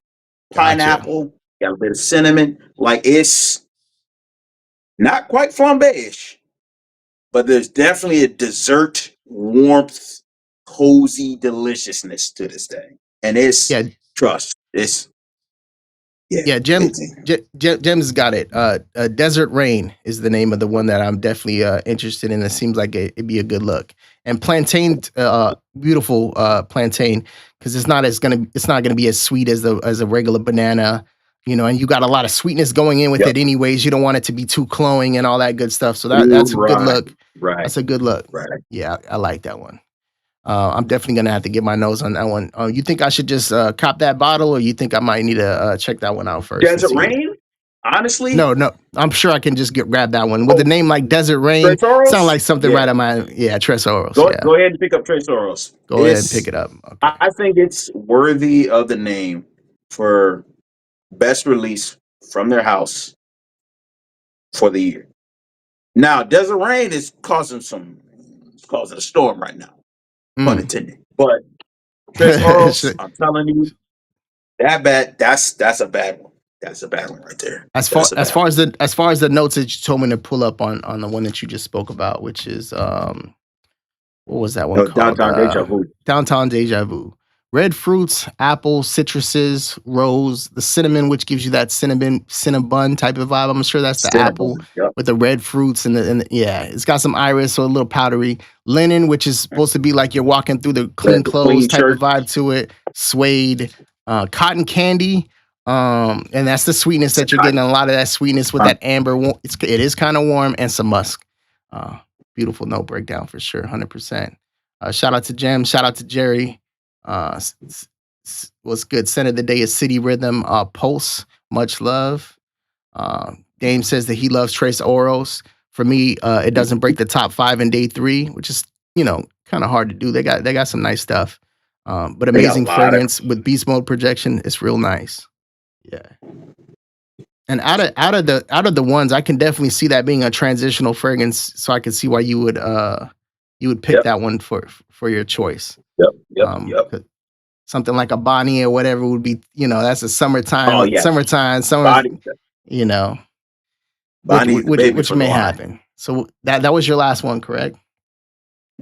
gotcha. pineapple, got a bit of cinnamon. Like it's not quite flambe-ish, but there's definitely a dessert warmth, cozy deliciousness to this thing. And it's Yeah, trust. It's yeah. Jem's got it. Desert Rain is the name of the one that I'm definitely interested in. It seems like it'd be a good look. And plantain, beautiful plantain, because it's not gonna be as sweet as a regular banana. And you got a lot of sweetness going in with it anyways. You don't want it to be too cloying and all that good stuff. So that's a good look. Right. That's a good look. Right. Yeah, I like that one. I'm definitely gonna have to get my nose on that one. You think I should just cop that bottle, or you think I might need to check that one out first? Desert Rain? Honestly? No. I'm sure I can just grab that one. With a name like Desert Rain, sound like something right on my Tres Oros. Go ahead and pick up Tres Oros. Go ahead and pick it up. Okay. I think it's worthy of the name for best release from their house for the year. Now, Desert Rain is causing a storm right now. Pun intended. But Tres Oros, I'm telling you, that's a bad one. That's a bad one right there. As far as the notes that you told me to pull up on the one that you just spoke about, which is what was that one called? Downtown Deja Vu. Red fruits, apples, citruses, rose, the cinnamon, which gives you that cinnabon type of vibe. I'm sure that's the apple with the red fruits and it's got some iris, so a little powdery. Linen, which is supposed to be like you're walking through the clean clothes type of vibe to it. Suede, cotton candy, and that's the sweetness that you're getting. A lot of that sweetness with that amber. It is kind of warm, and some musk. Beautiful note breakdown for sure, 100%. Shout out to Jem. Shout out to Jerry. What's good? Scent of the day is City Rhythm. Pulse. Much love. Dame says that he loves Tres Oros. For me, it doesn't break the top 5 in day 3, which is kind of hard to do. They got some nice stuff. But amazing fragrance with beast mode projection. It's real nice. Yeah. And out of the ones, I can definitely see that being a transitional fragrance. So I can see why you would pick that one for your choice. Yep. Something like a Bonnie or whatever would be, that's a summertime. Bonnie, which may happen. So that was your last one, correct?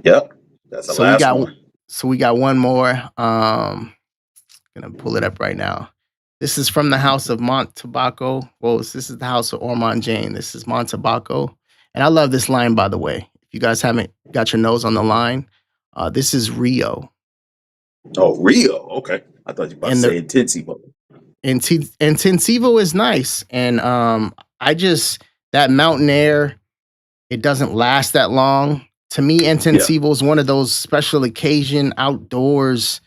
Yep, that's the last one. So we got one more. Gonna pull it up right now. This is from the house of Mont Tobacco. Well, this is the house of Ormond Jane. This is Mont Tobacco. And I love this line, by the way. If you guys haven't got your nose on the line, this is Rio. Oh, Rio. Okay. I thought you were about to And say Intensivo. Intensivo is nice. And that mountain air, it doesn't last that long. To me, Intensivo is one of those special occasion outdoors.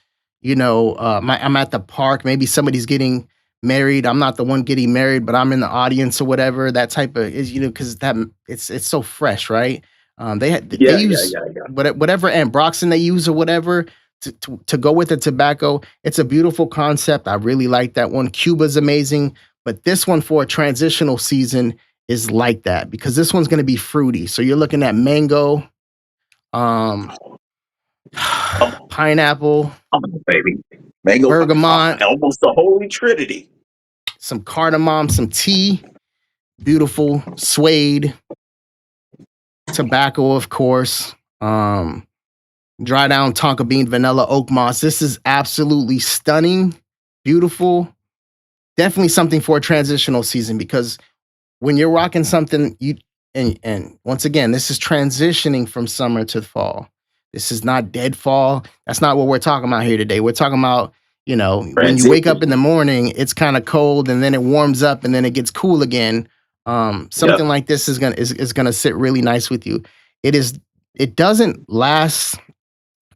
I'm at the park. Maybe somebody's getting married. I'm not the one getting married, but I'm in the audience or whatever. That type of is, because it's so fresh, right? They use whatever ambroxan they use or whatever to go with the tobacco. It's a beautiful concept. I really like that one. Cuba's amazing, but this one for a transitional season is like that because this one's going to be fruity. So you're looking at mango, pineapple, baby, mango, bergamot, almost the holy trinity. Some cardamom, some tea, beautiful suede, tobacco, of course, dry down tonka bean, vanilla, oak moss. This is absolutely stunning, beautiful. Definitely something for a transitional season because when you're rocking something, and once again, this is transitioning from summer to fall. This is not dead fall. That's not what we're talking about here today. We're talking about, when you wake up in the morning, it's kind of cold and then it warms up and then it gets cool again. Something like this is gonna sit really nice with you. It doesn't last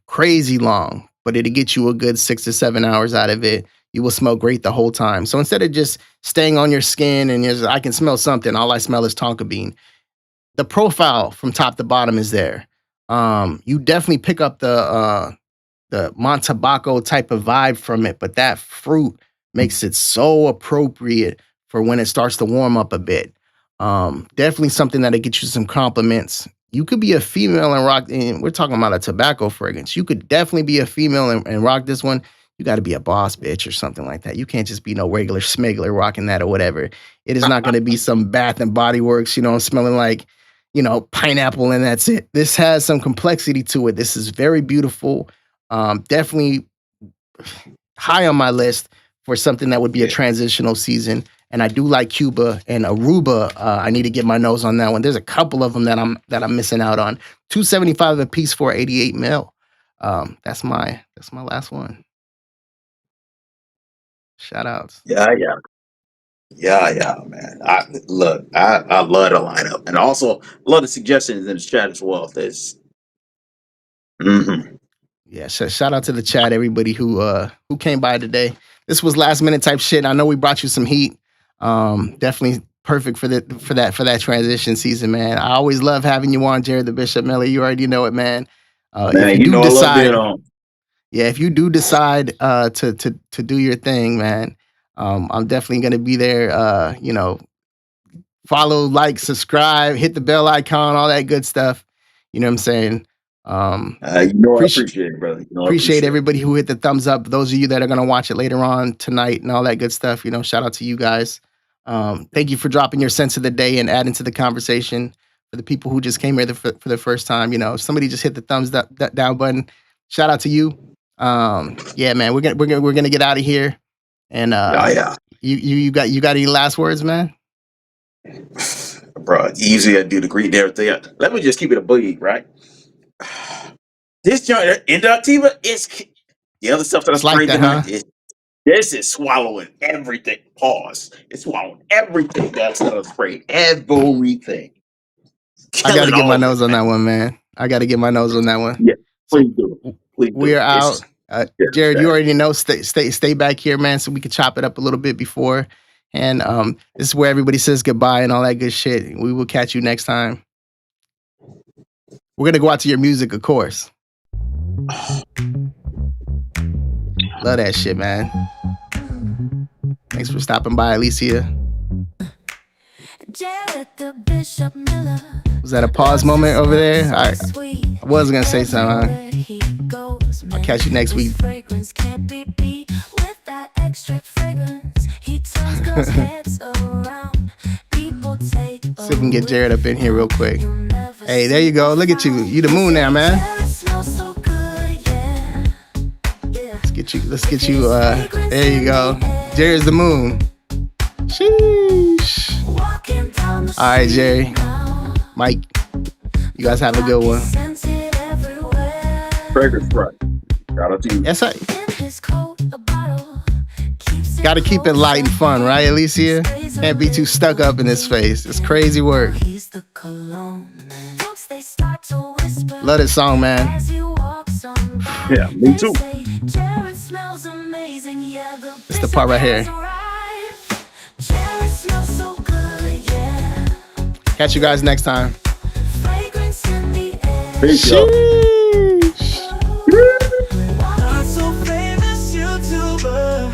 crazy long, but it'll get you a good 6 to 7 hours out of it. You will smell great the whole time. So instead of just staying on your skin and I can smell something, all I smell is tonka bean. The profile from top to bottom is there. You definitely pick up the Mont Tobacco type of vibe from it, but that fruit makes it so appropriate for when it starts to warm up a bit. Definitely something that'll get you some compliments. You could be a female and rock, and we're talking about a tobacco fragrance. You could definitely be a female and rock this one. You got to be a boss bitch or something like that. You can't just be no regular smuggler rocking that or whatever. It is not going to be some Bath and Body Works, smelling like, pineapple and that's it. This has some complexity to it. This is very beautiful. Definitely high on my list for something that would be a transitional season. And I do like Cuba and Aruba. I need to get my nose on that one. There's a couple of them that I'm missing out on. $275 a piece for 88 mil. That's my last one. Shout outs. Yeah, man. I love the lineup, and also love the suggestions in the chat as well. Yeah, shout out to the chat, everybody who came by today. This was last minute type shit. I know we brought you some heat. Definitely perfect for that transition season, man. I always love having you on, Jared the Bishop Miller. You already know it, man. Man, if you do decide to do your thing, man, I'm definitely gonna be there. Follow, like, subscribe, hit the bell icon, all that good stuff. You know what I'm saying? I appreciate it, brother. Appreciate everybody who hit the thumbs up. Those of you that are gonna watch it later on tonight and all that good stuff. Shout out to you guys. Thank you for dropping your sense of the day and adding to the conversation. For the people who just came here for the first time, somebody just hit the thumbs down button. Shout out to you. Yeah, man, we're gonna get out of here. And you got any last words, man? Bro, easy to do the greet and everything. Let me just keep it a boogie, right? This joint, inductiva, is the other stuff that I sprayed tonight. This is swallowing everything. Pause. It's swallowing everything that's that I sprayed. Everything. I got to get my nose on that one, man. I got to get my nose on that one. Yeah, please do. We're out. Jared, you already know. Stay back here, man, so we can chop it up a little bit before. And this is where everybody says goodbye and all that good shit. We will catch you next time. We're gonna go out to your music, of course. Love that shit, man. Thanks for stopping by, Alicia. Was that a pause moment over there? I was gonna say something. I'll catch you next week. See if we can get Jared up in here real quick. Hey, there you go. Look at you. You the moon now, man. Let's get you. There you go. Jerry's the moon. Sheesh. All right, Jerry. Mike, you guys have a good one. Fragrance right. Shout out to you. Yes, I. Got to keep it light and fun, right, Alicia? Can't be too stuck up in his face. It's crazy work. Love this song, man. Yeah, me too. It's the part right here. Catch you guys next time. Peace, y'all. Not so famous YouTuber.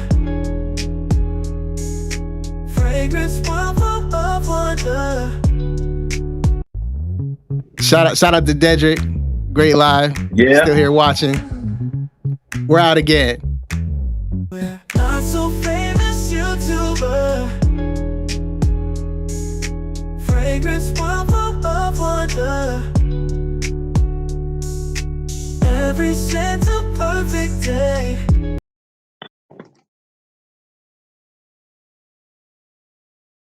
Fragrance world of wonder. Shout out to Dedrick. Great live. Yeah. Still here watching. We're out again. Not so famous YouTuber. Fragrance world of wonder. Every scent's a perfect day.